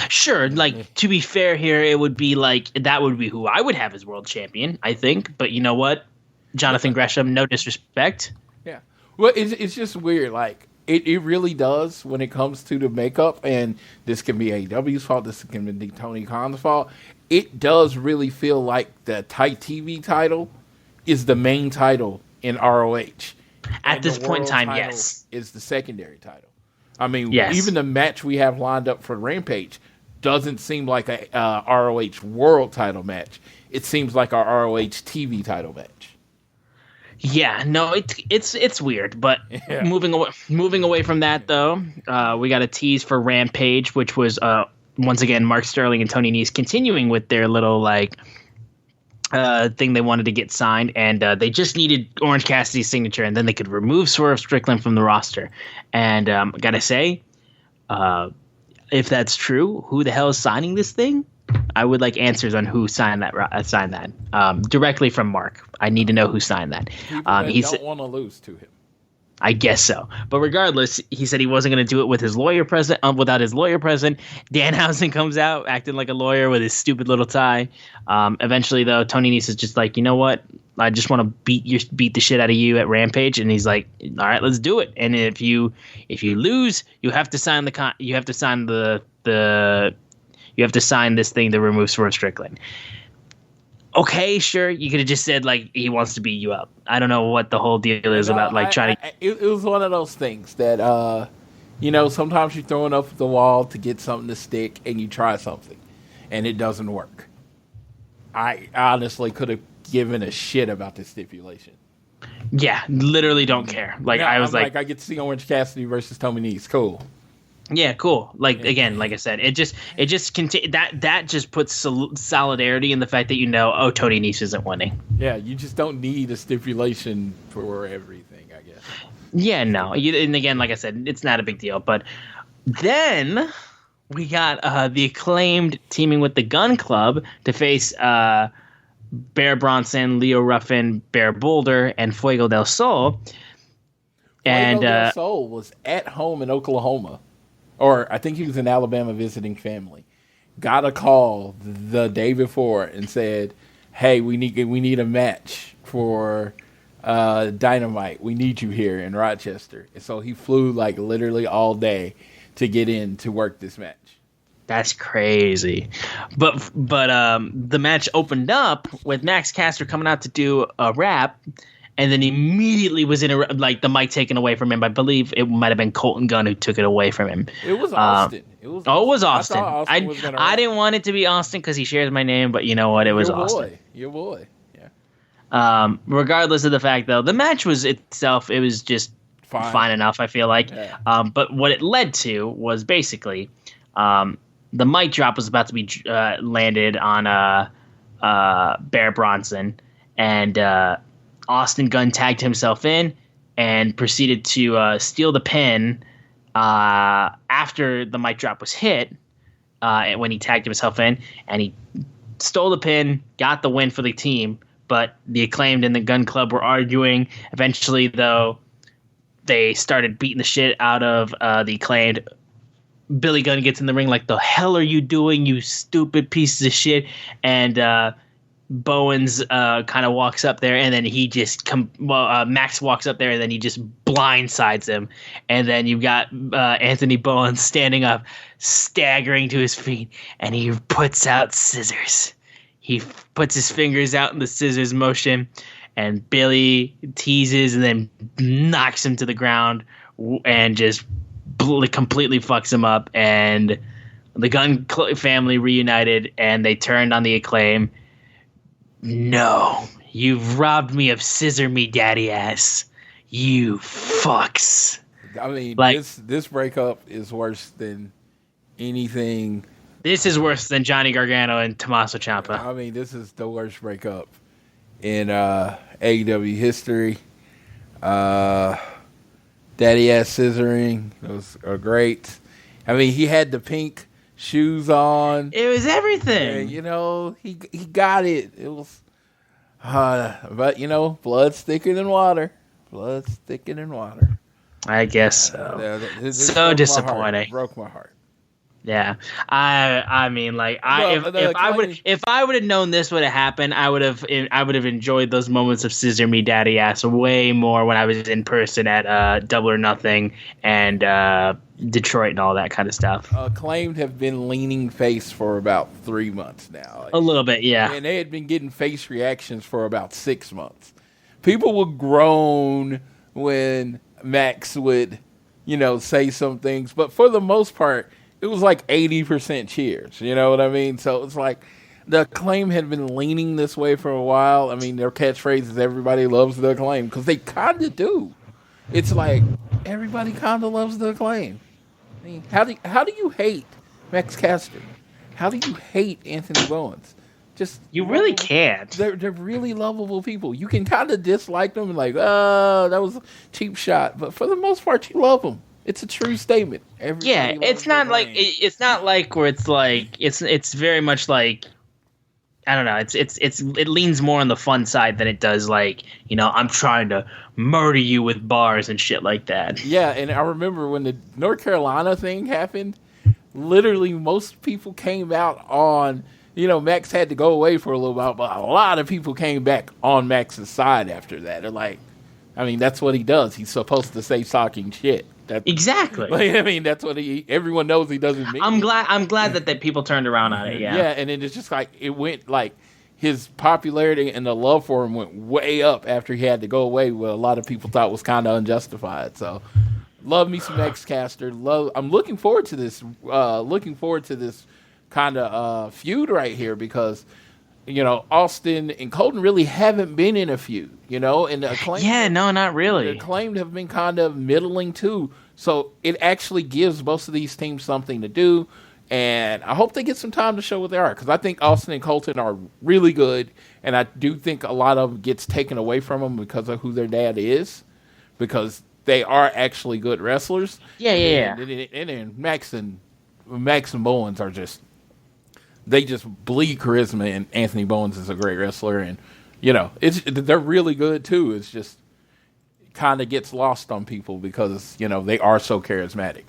Sure, like, to be fair here, it would be like, that would be who I would have as world champion, I think. But you know what? Jonathan Gresham, no disrespect. Yeah. Well, it's just weird. Like, it really does when it comes to the makeup, and this can be AEW's fault, this can be Tony Khan's fault. It does really feel like the Tight TV title is the main title in ROH. At this point in time, yes. Is the secondary title. I mean, yes. Even the match we have lined up for Rampage doesn't seem like a ROH World Title match. It seems like our ROH TV title match. Yeah, no, it's weird. But moving away from that, though, we got a tease for Rampage, which was once again Mark Sterling and Tony Nese continuing with their little thing they wanted to get signed, and they just needed Orange Cassidy's signature, and then they could remove Swerve Strickland from the roster. And gotta say, if that's true, who the hell is signing this thing? I would like answers on who signed that. Directly from Mark. I need to know who signed that. He don't want to lose to him. I guess so. But regardless, he said he wasn't going to do it with his lawyer present. Without his lawyer present, Danhausen comes out acting like a lawyer with his stupid little tie. Eventually, though, Tony Nese is just like, you know what? I just want to beat the shit out of you at Rampage. And he's like, all right, let's do it. And if you lose, you have to sign you have to sign this thing to remove Swerve Strickland. Okay, sure. You could have just said, like, he wants to beat you up. I don't know what the whole deal is about, like, trying to... It was one of those things that sometimes you're throwing up the wall to get something to stick, and you try something, and it doesn't work. I honestly could have given a shit about this stipulation. Yeah, literally don't care. I get to see Orange Cassidy versus Tommy Nese. Cool. Yeah, cool. Again, like I said, it just that just puts solidarity in the fact that Tony Nese isn't winning. Yeah, you just don't need a stipulation for everything, I guess. Yeah, no. And again, like I said, it's not a big deal. But then we got the Acclaimed teaming with the Gun Club to face Bear Bronson, Leo Ruffin, Bear Boulder, and Fuego del Sol. Fuego del Sol was at home in Oklahoma. Or I think he was in Alabama visiting family. Got a call the day before and said, "Hey, we need a match for Dynamite. We need you here in Rochester." And so he flew literally all day to get in to work this match. That's crazy. But the match opened up with Max Caster coming out to do a rap. And then immediately was in the mic taken away from him. I believe it might have been Colton Gunn who took it away from him. It was Austin. It was Austin. I didn't want it to be Austin because he shares my name, but you know what? It was Austin. Your boy. Yeah. Regardless of the fact, though, the match was itself, it was just fine enough, I feel like. Yeah. But what it led to was basically the mic drop was about to be landed on Bear Bronson. And Austin Gunn tagged himself in and proceeded to steal the pin after the mic drop was hit when he tagged himself in. And he stole the pin, got the win for the team. But the Acclaimed and the Gun Club were arguing. Eventually, though, they started beating the shit out of the Acclaimed. Billy Gunn gets in the ring like, "The hell are you doing, you stupid pieces of shit?" And Bowens kind of walks up there, and then he just Max walks up there, and then he just blindsides him. And then you've got Anthony Bowens standing up, staggering to his feet, and he puts out scissors. He puts his fingers out in the scissors motion, and Billy teases and then knocks him to the ground and just completely fucks him up. And the Gunn family reunited, and they turned on the Acclaim. "No, you've robbed me of scissor me daddy ass. You fucks." I mean, this breakup is worse than anything. This is worse than Johnny Gargano and Tommaso Ciampa. I mean, this is the worst breakup in AEW history. Daddy ass scissoring, those are great. I mean, he had the pink shoes on. It was everything. And, he got it. It was, but blood's thicker than water. Blood's thicker than water. I guess so. So disappointing. Broke my heart. Yeah, I mean, if I would have known this would have happened, I would have enjoyed those moments of scissor me daddy ass way more when I was in person at Double or Nothing and Detroit and all that kind of stuff. Acclaimed have been leaning face for about 3 months now. A little bit, yeah. And they had been getting face reactions for about 6 months. People would groan when Max would, say some things, but for the most part, it was like 80% cheers. You know what I mean? So it's like the Acclaim had been leaning this way for a while. I mean, their catchphrase is "everybody loves the Acclaim" because they kind of do. It's like everybody kind of loves the Acclaim. I mean, how do you hate Max Caster? How do you hate Anthony Bowens? You really can't. They're really lovable people. You can kind of dislike them and that was a cheap shot, but for the most part, you love them. It's a true statement. Everybody it's not like where it's like it's very much like, I don't know. It leans more on the fun side than it does I'm trying to murder you with bars and shit like that. Yeah, and I remember when the North Carolina thing happened, literally most people came out on, Max had to go away for a little while, but a lot of people came back on Max's side after that. They're like, I mean, that's what he does. He's supposed to say talking shit. Exactly. I mean, that's what everyone knows he doesn't mean. I'm glad that people turned around on it. Yeah. Yeah, and then it's just it went his popularity and the love for him went way up after he had to go away. What a lot of people thought was kind of unjustified. So, Love me some X-Caster. I'm looking forward to this. Kind of feud right here because, Austin and Colton really haven't been in a feud, and the Acclaimed. Yeah, no, not really. The Acclaimed have been kind of middling too. So it actually gives most of these teams something to do. And I hope they get some time to show what they are because I think Austin and Colton are really good. And I do think a lot of it gets taken away from them because of who their dad is because they are actually good wrestlers. Yeah. And then Max and Bowens are they just bleed charisma, and Anthony Bowens is a great wrestler. And, they're really good too. It's just kind of gets lost on people because, they are so charismatic.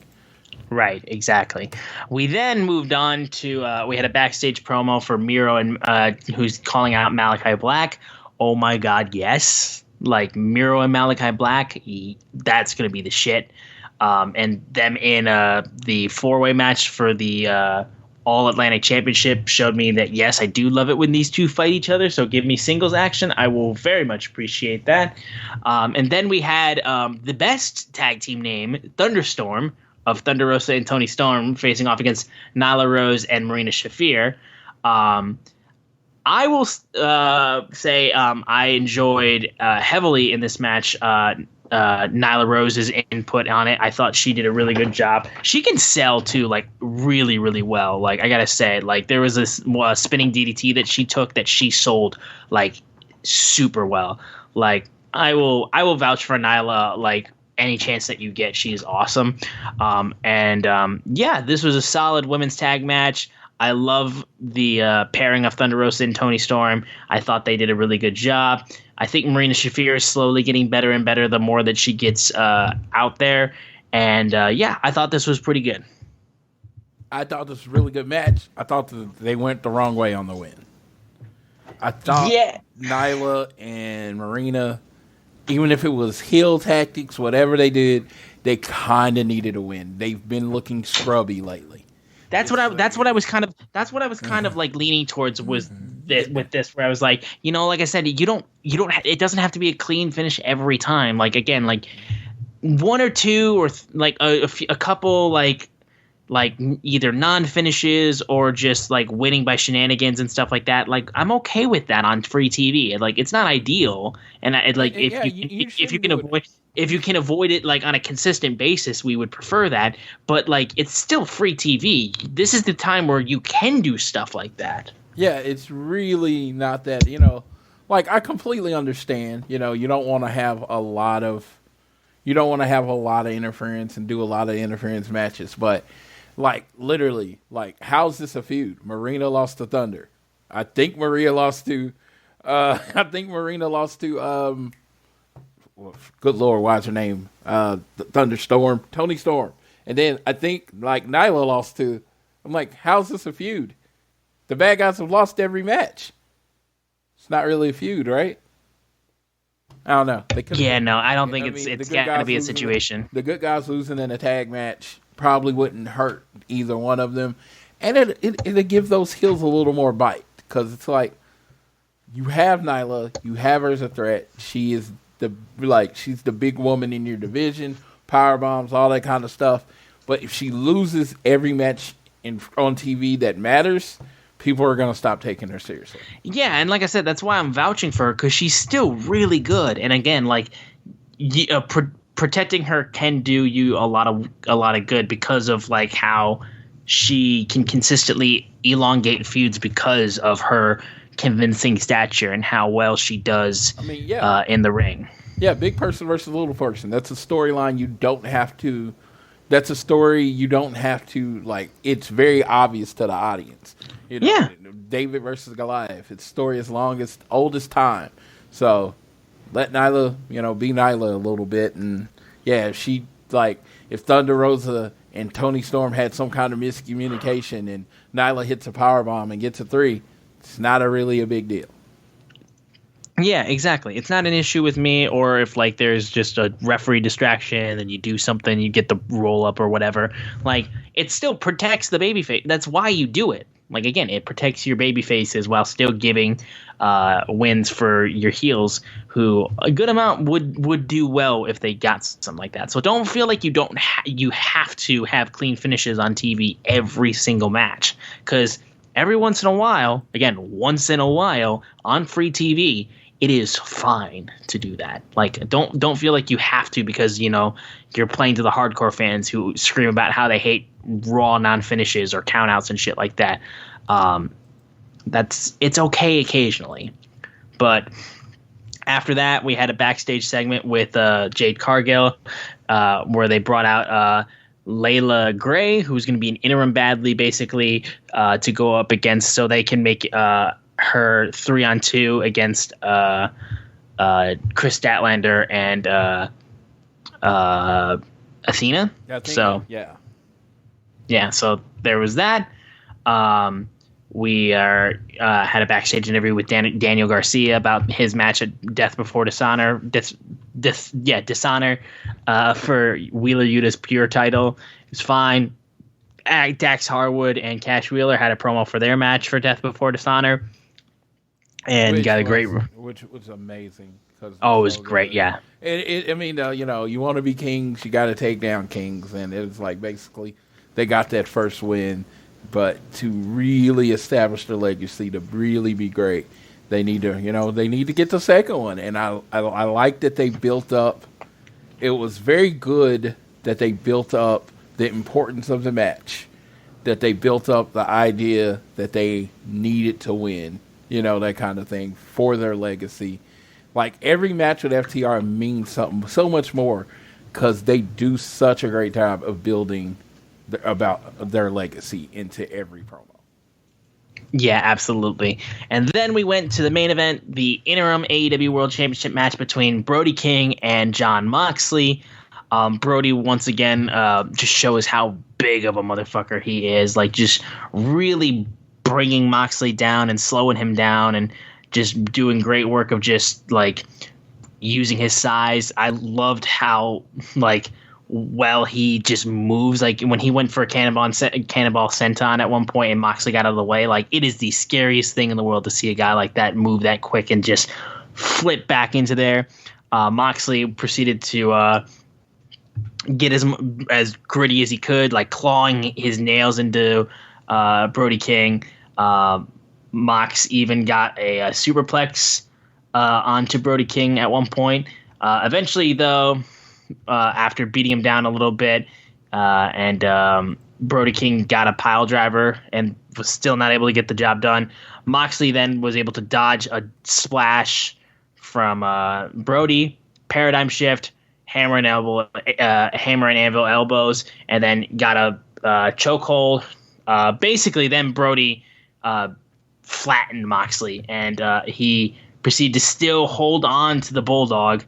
Right, exactly. We then moved on to we had a backstage promo for Miro and who's calling out Malachi Black. Oh my God, yes! Like Miro and Malachi Black, that's gonna be the shit. And them in the 4-way match for the All Atlantic Championship showed me that yes, I do love it when these two fight each other. So give me singles action, I will very much appreciate that. And then we had the best tag team name, Thunderstorm, of Thunder Rosa and Toni Storm facing off against Nyla Rose and Marina Shafir. I will say I enjoyed heavily in this match Nyla Rose's input on it. I thought she did a really good job. She can sell too, like really, really well. Like I gotta say, like there was this spinning DDT that she took that she sold like super well. Like I will vouch for Nyla. Like any chance that you get, she's awesome. This was a solid women's tag match. I love the pairing of Thunder Rosa and Toni Storm. I thought they did a really good job. I think Marina Shafir is slowly getting better and better the more that she gets out there. And I thought this was pretty good. I thought this was a really good match. I thought that they went the wrong way on the win. I thought Nyla and Marina, even if it was heel tactics, whatever they did, they kind of needed a win. They've been looking scrubby lately. That's what I was kind of like leaning towards was with this, where I was like, like I said, you don't it doesn't have to be a clean finish every time. Like again, like one or two or a couple like either non-finishes or just like winning by shenanigans and stuff like that. Like I'm okay with that on free TV. Like it's not ideal, and if you can avoid it like on a consistent basis, we would prefer that. But like it's still free TV. This is the time where you can do stuff like that. Yeah, it's really not that. Like I completely understand. You don't want to have a lot of interference and do a lot of interference matches, but. Like, literally, like, how's this a feud? Marina lost to Thunder. I think Marina lost to, good Lord, what's her name? Thunderstorm, Toni Storm. And then I think, like, Nyla lost to, I'm like, how's this a feud? The bad guys have lost every match. It's not really a feud, right? I don't know. I don't think it's got to be a situation. The good guys losing in a tag match probably wouldn't hurt either one of them, and it'll give those heels a little more bite because it's like you have Nyla, you have her as a threat. She is she's the big woman in your division, power bombs, all that kind of stuff. But if she loses every match on TV that matters, people are going to stop taking her seriously. Yeah, and like I said, that's why I'm vouching for her because she's still really good. And again, like protecting her can do you a lot of good because of like how she can consistently elongate feuds because of her convincing stature and how well she does in the ring. Yeah, big person versus little person. That's a storyline you don't have to. That's a story you don't have to like. It's very obvious to the audience. David versus Goliath. It's story as long as old as time. So let Nyla, be Nyla a little bit. And yeah, if Thunder Rosa and Toni Storm had some kind of miscommunication and Nyla hits a powerbomb and gets a 3, it's not really a big deal. Yeah, exactly. It's not an issue with me, or if like there's just a referee distraction and you do something, you get the roll up or whatever. Like it still protects the babyface. That's why you do it. Like, again, it protects your baby faces while still giving wins for your heels, who a good amount would do well if they got something like that. So don't feel like you have to have clean finishes on TV every single match, because every once in a while, on free TV, it is fine to do that. Like, don't feel like you have to, because you're playing to the hardcore fans who scream about how they hate raw non-finishes or countouts and shit like that. It's okay occasionally, but after that we had a backstage segment with Jade Cargill, where they brought out Layla Gray, who's going to be an interim badly, basically, to go up against, so they can make her 3-on-2 against Chris Statlander and Athena. So yeah, so there was that. We had a backstage interview with Daniel Garcia about his match at Death Before Dishonor. Dishonor for Wheeler Yuta's Pure title. It was fine. Dax Harwood and Cash Wheeler had a promo for their match for Death Before Dishonor, and which was amazing. It was great. Yeah. I mean, you want to be kings, you got to take down kings, and it was like basically they got that first win. But to really establish their legacy, to really be great, they need to get the second one. And I like that they built up. It was very good that they built up the importance of the match, that they built up the idea that they needed to win, that kind of thing for their legacy. Like, every match with FTR means something so much more, because they do such a great job of building about their legacy into every promo. Yeah, absolutely. And then we went to the main event, the interim AEW World Championship match between Brody King and Jon Moxley. Brody, once again, just shows how big of a motherfucker he is. Like, just really bringing Moxley down and slowing him down, and just doing great work of just, like, using his size. I loved how, like, well he just moves. Like, when he went for a cannonball senton at one point and Moxley got out of the way, like, it is the scariest thing in the world to see a guy like that move that quick and just flip back into there. Moxley proceeded to get as gritty as he could, like clawing his nails into Brody King. Mox even got a superplex onto Brody King at one point. Eventually, though, after beating him down a little bit, and Brody King got a pile driver and was still not able to get the job done. Moxley then was able to dodge a splash from Brody, paradigm shift, hammer and anvil elbows, and then got a chokehold. Basically, then Brody flattened Moxley, and he proceeded to still hold on to the bulldog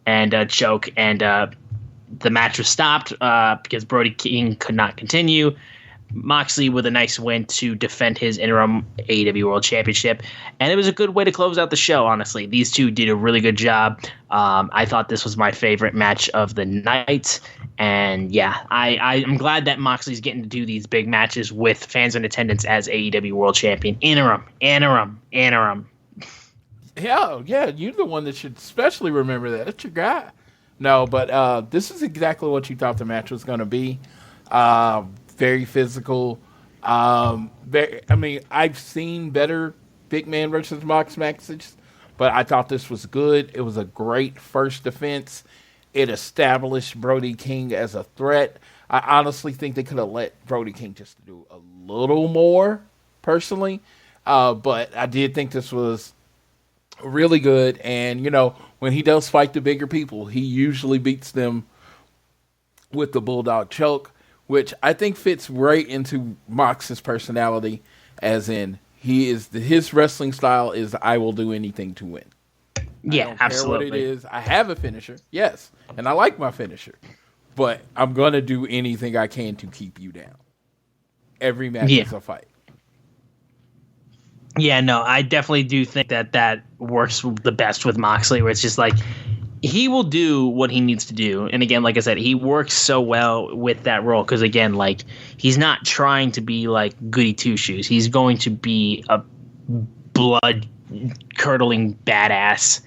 and choke, and the match was stopped because Brody King could not continue. Moxley with a nice win to defend his interim AEW World Championship, and it was a good way to close out the show, honestly. These two did a really good job. I thought this was my favorite match of the night, and yeah, I'm glad that Moxley's getting to do these big matches with fans in attendance as AEW World Champion. Interim. Yeah, you're the one that should especially remember that. That's your guy. No, but this is exactly what you thought the match was going to be. Very physical. I've seen better big man versus Mox matches, but I thought this was good. It was a great first defense. It established Brody King as a threat. I honestly think they could have let Brody King just do a little more, personally. But I did think this was really good. And, when he does fight the bigger people, he usually beats them with the bulldog choke, which I think fits right into Mox's personality, as in his wrestling style is I will do anything to win. Yeah, I don't absolutely. care what it is. I have a finisher, yes, and I like my finisher, but I'm going to do anything I can to keep you down. Every match is a fight. Yeah, no, I definitely do think that works the best with Moxley, where it's just like, he will do what he needs to do. And again, like I said, he works so well with that role because, again, like, he's not trying to be like goody two shoes. He's going to be a blood curdling badass,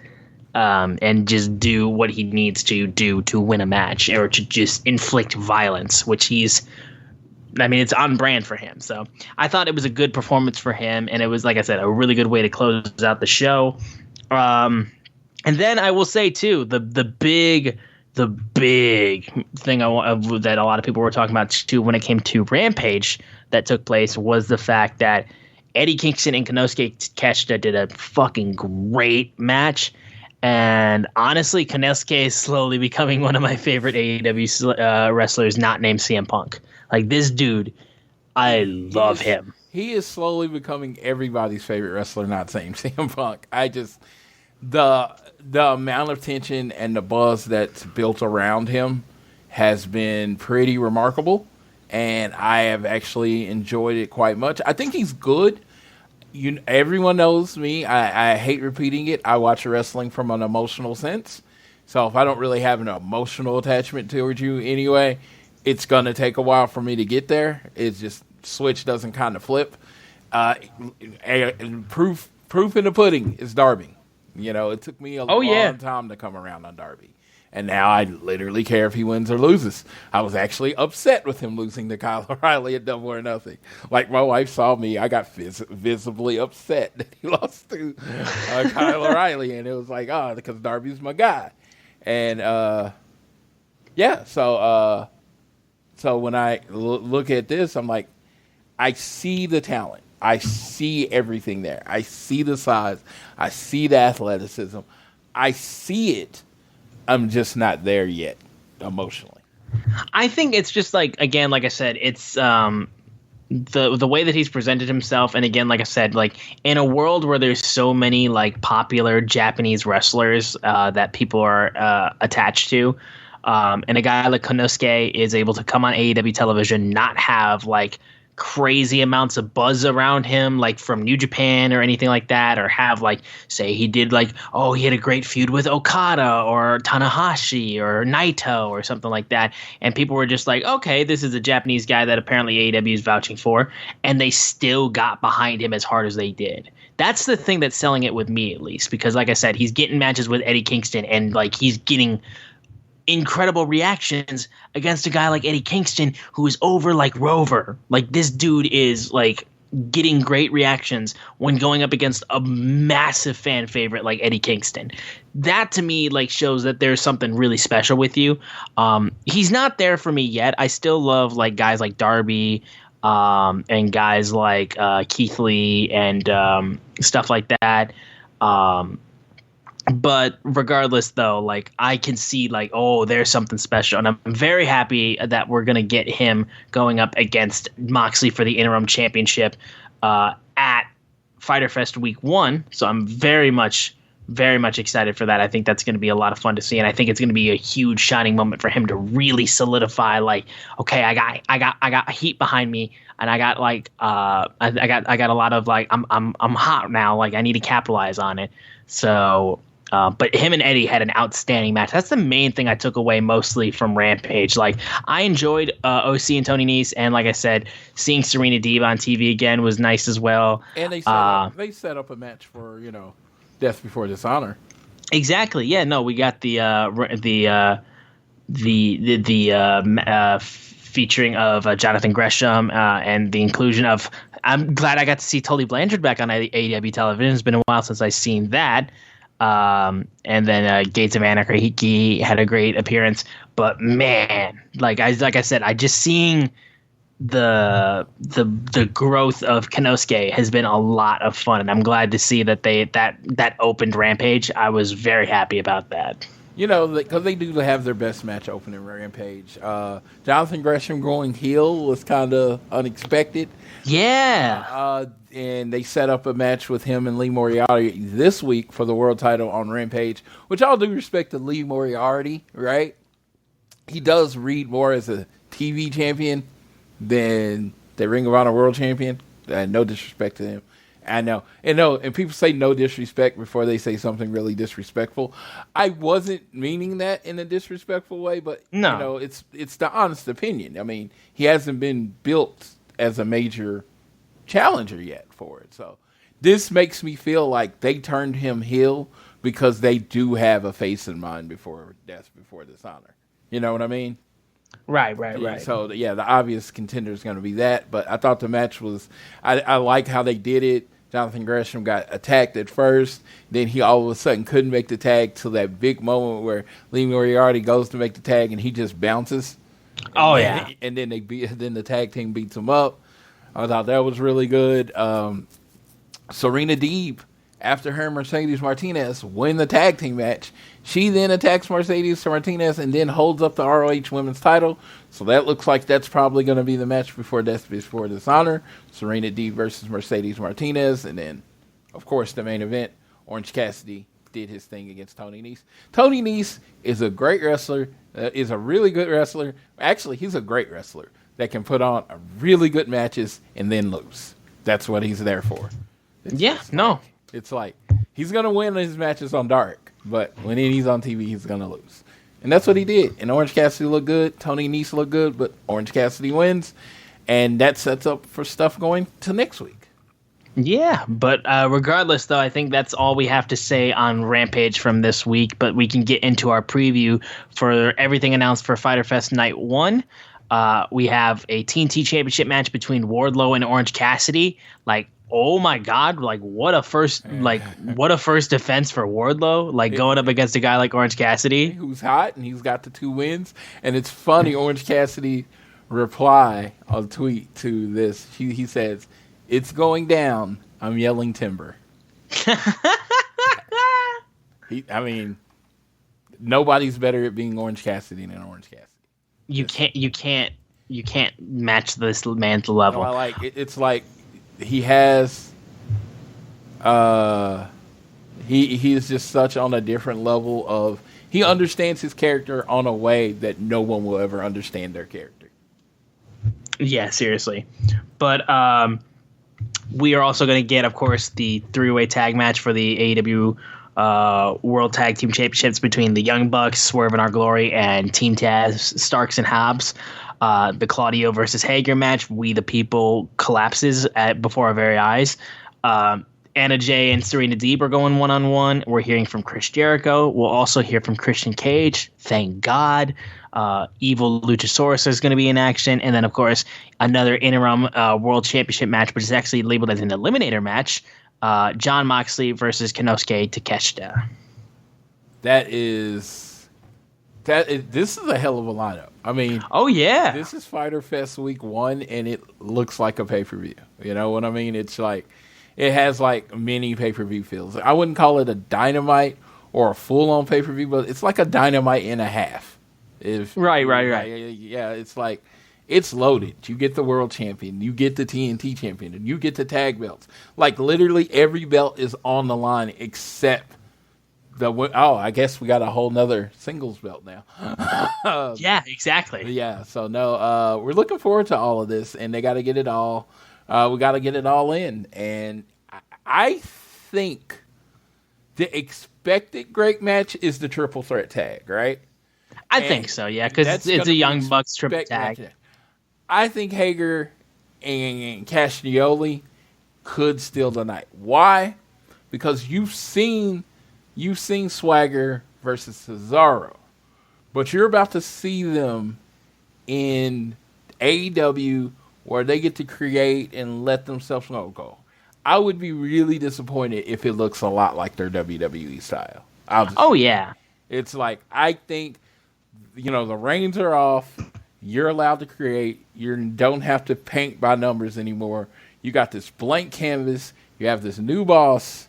and just do what he needs to do to win a match or to just inflict violence, which it's on brand for him. So I thought it was a good performance for him, and it was, like I said, a really good way to close out the show. And then I will say too, the big thing that a lot of people were talking about too when it came to Rampage that took place was the fact that Eddie Kingston and Konosuke Takeshita did a fucking great match. And honestly, Konosuke is slowly becoming one of my favorite AEW wrestlers not named CM Punk. Like, this dude, I love him. He is slowly becoming everybody's favorite wrestler not named CM Punk. The amount of tension and the buzz that's built around him has been pretty remarkable, and I have actually enjoyed it quite much. I think he's good. Everyone knows me. I hate repeating it. I watch wrestling from an emotional sense. So if I don't really have an emotional attachment towards you anyway, it's going to take a while for me to get there. It's just switch doesn't kind of flip. Proof in the pudding is Darby. It took me a long time to come around on Darby. And now I literally care if he wins or loses. I was actually upset with him losing to Kyle O'Reilly at Double or Nothing. Like, my wife saw me, I got visibly upset that he lost to Kyle O'Reilly. And it was like, because Darby's my guy. And, so when I look at this, I'm like, I see the talent. I see everything there. I see the size. I see the athleticism. I see it. I'm just not there yet emotionally. I think it's just like, again, like I said, it's the way that he's presented himself. And again, like I said, like, in a world where there's so many like popular Japanese wrestlers that people are attached to, and a guy like Konosuke is able to come on AEW television, not have like crazy amounts of buzz around him, like from New Japan or anything like that, or have like, say he did like, he had a great feud with Okada or Tanahashi or Naito or something like that, and people were just like, okay, this is a Japanese guy that apparently AEW is vouching for, and they still got behind him as hard as they did. That's the thing that's selling it with me, at least, because like I said, he's getting matches with Eddie Kingston, and like, he's getting incredible reactions against a guy like Eddie Kingston who is over like Rover. Like, this dude is like getting great reactions when going up against a massive fan favorite like Eddie Kingston. That to me like shows that there's something really special with you. He's not there for me yet. I still love like guys like Darby and guys like Keith Lee and stuff like that. But regardless, though, like, I can see, like, there's something special. And I'm very happy that we're going to get him going up against Moxley for the interim championship at Fyter Fest Week 1. So I'm very much excited for that. I think that's going to be a lot of fun to see. And I think it's going to be a huge shining moment for him to really solidify, like, okay, I got heat behind me. And I got like I got a lot of like I'm hot now. Like, I need to capitalize on it. So. But him and Eddie had an outstanding match. That's the main thing I took away mostly from Rampage. Like, I enjoyed OC and Tony Nese, and like I said, seeing Serena Deeb on TV again was nice as well. And they set up a match for Death Before Dishonor. Exactly. Yeah. No, we got the featuring of Jonathan Gresham and the inclusion of. I'm glad I got to see Tully Blanchard back on AEW television. It's been a while since I've seen that. And then Gates of Anarchy, he had a great appearance, but man, like I said, I just seeing the growth of Konosuke has been a lot of fun, and I'm glad to see that that opened Rampage. I was very happy about that. Because they do have their best match opening Rampage. Jonathan Gresham going heel was kind of unexpected. Yeah. And they set up a match with him and Lee Moriarty this week for the world title on Rampage, which all due respect to Lee Moriarty, right? He does read more as a TV champion than the Ring of Honor world champion. No disrespect to him. I know. And people say no disrespect before they say something really disrespectful. I wasn't meaning that in a disrespectful way, but no. It's the honest opinion. I mean, he hasn't been built as a major challenger yet for it. So this makes me feel like they turned him heel because they do have a face in mind before Death Before Dishonor. You know what I mean? Right. So, the obvious contender is going to be that. But I thought the match was – I like how they did it. Jonathan Gresham got attacked at first. Then he all of a sudden couldn't make the tag till that big moment where Lee Moriarty goes to make the tag and he just bounces. And then then the tag team beats him up. I thought that was really good. Serena Deeb, after her and Mercedes Martinez win the tag team match, she then attacks Mercedes Martinez and then holds up the ROH Women's title. So that looks like that's probably going to be the match before Death Before Dishonor. Serena Deeb versus Mercedes Martinez. And then, of course, the main event, Orange Cassidy did his thing against Tony Nese. Tony Nese is a great wrestler, is a really good wrestler. Actually, he's a great wrestler that can put on really good matches and then lose. That's what he's there for. It's like he's going to win his matches on Dark, but when he's on TV, he's going to lose. And that's what he did. And Orange Cassidy looked good. Tony Nese looked good, but Orange Cassidy wins. And that sets up for stuff going to next week. Yeah, but regardless, though, I think that's all we have to say on Rampage from this week. But we can get into our preview for everything announced for Fyter Fest Night 1. We have a TNT Championship match between Wardlow and Orange Cassidy. Like, oh my God! Like, what a first defense for Wardlow. Like, going up against a guy like Orange Cassidy, who's hot and he's got the 2 wins. And it's funny, Orange Cassidy reply on tweet to this. He says, "It's going down. I'm yelling timber." Nobody's better at being Orange Cassidy than Orange Cassidy. You can't match this man's level. No, I like it. It's like he has he is just such on a different level of he understands his character on a way that no one will ever understand their character. Yeah, seriously. But we are also going to get, of course, the 3-way tag match for the AEW World Tag Team Championships between the Young Bucks, Swerve in Our Glory, and Team Taz, Starks and Hobbs. The Claudio versus Hager match, We the People, collapses before our very eyes. Anna Jay and Serena Deeb are going one-on-one. We're hearing from Chris Jericho. We'll also hear from Christian Cage. Thank God. Evil Luchasaurus is going to be in action. And then, of course, another interim World Championship match, which is actually labeled as an eliminator match. Jon Moxley versus Konosuke Takeshita. This is a hell of a lineup. I mean, oh yeah, this is Fyter Fest week 1, and it looks like a pay-per-view. You know what I mean? It's like it has like mini pay-per-view feels. I wouldn't call it a Dynamite or a full-on pay-per-view, but it's like a Dynamite and a half. Right. Yeah, it's like it's loaded. You get the world champion, you get the TNT champion, and you get the tag belts. Like literally every belt is on the line except I guess we got a whole nother singles belt now. Yeah, exactly. Yeah, so no, we're looking forward to all of this, and they got to get it all. We got to get it all in, and I think the expected great match is the triple threat tag, right? I think so, yeah, because it's a Young Bucks triple tag. Match. I think Hager and Castagnoli could steal the night. Why? Because you've seen Swagger versus Cesaro, but you're about to see them in AEW where they get to create and let themselves go. I would be really disappointed if it looks a lot like their WWE style. Yeah. It's like, I think, the reins are off. You're allowed to create. You don't have to paint by numbers anymore. You got this blank canvas. You have this new boss.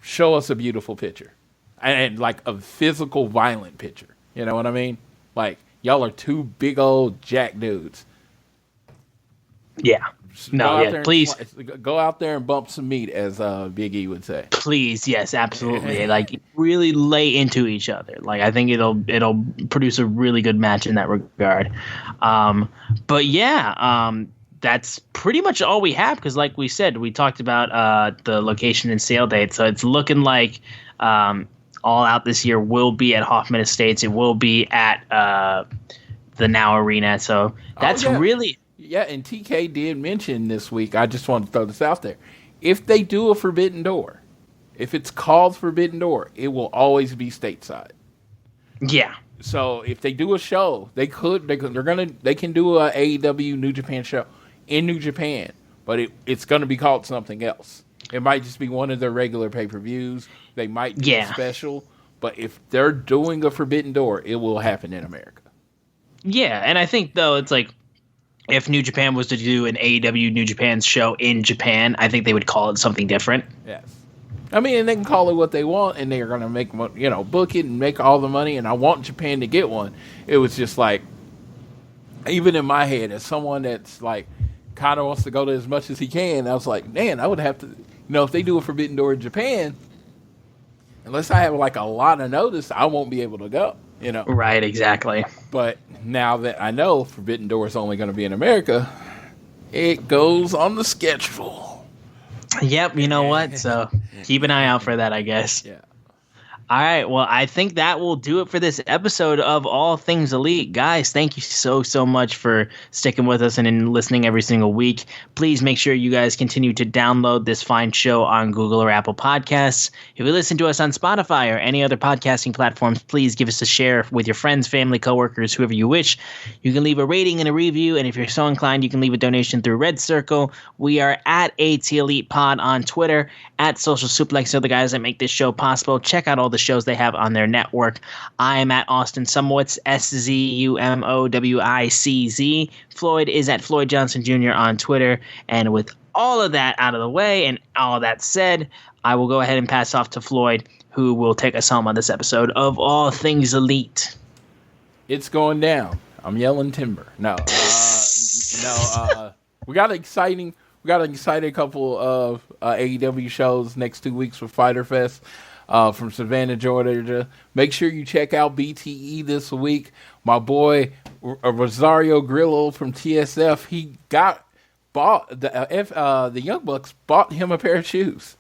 Show us a beautiful picture. And like a physical, violent picture. You know what I mean? Like, y'all are two big old jack dudes. Yeah. Please. Go out there and bump some meat, as Big E would say. Please, yes, absolutely. Like, really lay into each other. Like, I think it'll produce a really good match in that regard. But yeah, that's pretty much all we have because, like we said, we talked about the location and sale date. So it's looking like All Out this year will be at Hoffman Estates. It will be at the Now Arena. So that's really... Yeah, and TK did mention this week, I just wanted to throw this out there. If they do a Forbidden Door, if it's called Forbidden Door, it will always be stateside. Yeah. So if they do a show, they can do a AEW New Japan show in New Japan, but it's going to be called something else. It might just be one of their regular pay-per-views. They might do a special, but if they're doing a Forbidden Door, it will happen in America. Yeah, and I think though it's like if New Japan was to do an AEW New Japan show in Japan, I think they would call it something different. Yes. I mean, and they can call it what they want, and they're going to make, book it and make all the money, and I want Japan to get one. It was just like, even in my head, as someone that's like, kind of wants to go to as much as he can, I was like, man, I would have to, if they do a Forbidden Door in Japan, unless I have like a lot of notice, I won't be able to go, Right, exactly. But now that I know Forbidden Door is only going to be in America, it goes on the schedule. Yep, you know what? So keep an eye out for that, I guess. Yeah. All right, well, I think that will do it for this episode of All Things Elite. Guys, thank you so much for sticking with us and listening every single week. Please make sure you guys continue to download this fine show on Google or Apple Podcasts. If you listen to us on Spotify or any other podcasting platforms, please give us a share with your friends, family, coworkers, whoever you wish. You can leave a rating and a review, and if you're so inclined, you can leave a donation through Red Circle. We are at AT Elite Pod on Twitter, at Social Suplex are the guys that make this show possible. Check out all the shows they have on their network. I am at Austin Sumowitz, SZUMOWICZ. Floyd is at Floyd Johnson Jr. on Twitter. And with all of that out of the way and all of that said, I will go ahead and pass off to Floyd, who will take us home on this episode of All Things Elite. It's going down. I'm yelling timber. No. We got an exciting couple of AEW shows next 2 weeks for Fyter Fest from Savannah, Georgia. Make sure you check out BTE this week. My boy Rosario Grillo from TSF, he bought the Young Bucks bought him a pair of shoes.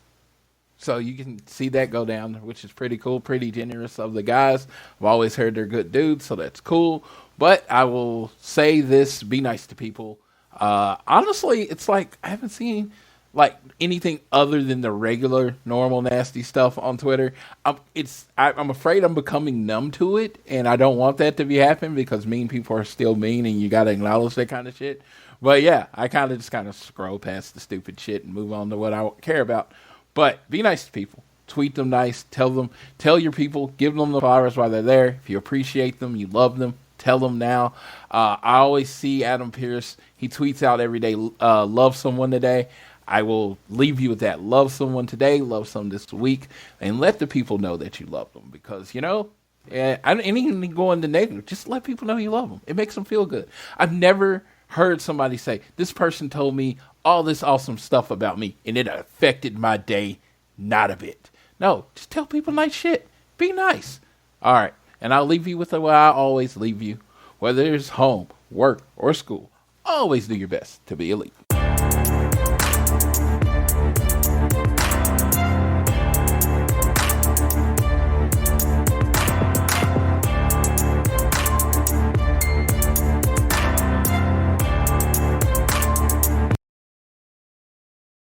So you can see that go down, which is pretty cool, pretty generous of the guys. I've always heard they're good dudes, so that's cool. But I will say this, be nice to people. Honestly, it's like I haven't seen like anything other than the regular, normal, nasty stuff on Twitter. I'm afraid I'm becoming numb to it, and I don't want that to be happening because mean people are still mean, and you got to acknowledge that kind of shit. But yeah, I kind of scroll past the stupid shit and move on to what I care about. But be nice to people. Tweet them nice. Tell your people, give them the flowers while they're there. If you appreciate them, you love them, tell them now. I always see Adam Pearce. He tweets out every day, love someone today. I will leave you with that. Love someone today, love someone this week, and let the people know that you love them because, anything going to negative, just let people know you love them. It makes them feel good. I've never heard somebody say, this person told me all this awesome stuff about me, and it affected my day not a bit. No, just tell people nice shit. Be nice. All right, and I'll leave you with the way I always leave you. Whether it's home, work, or school, always do your best to be elite.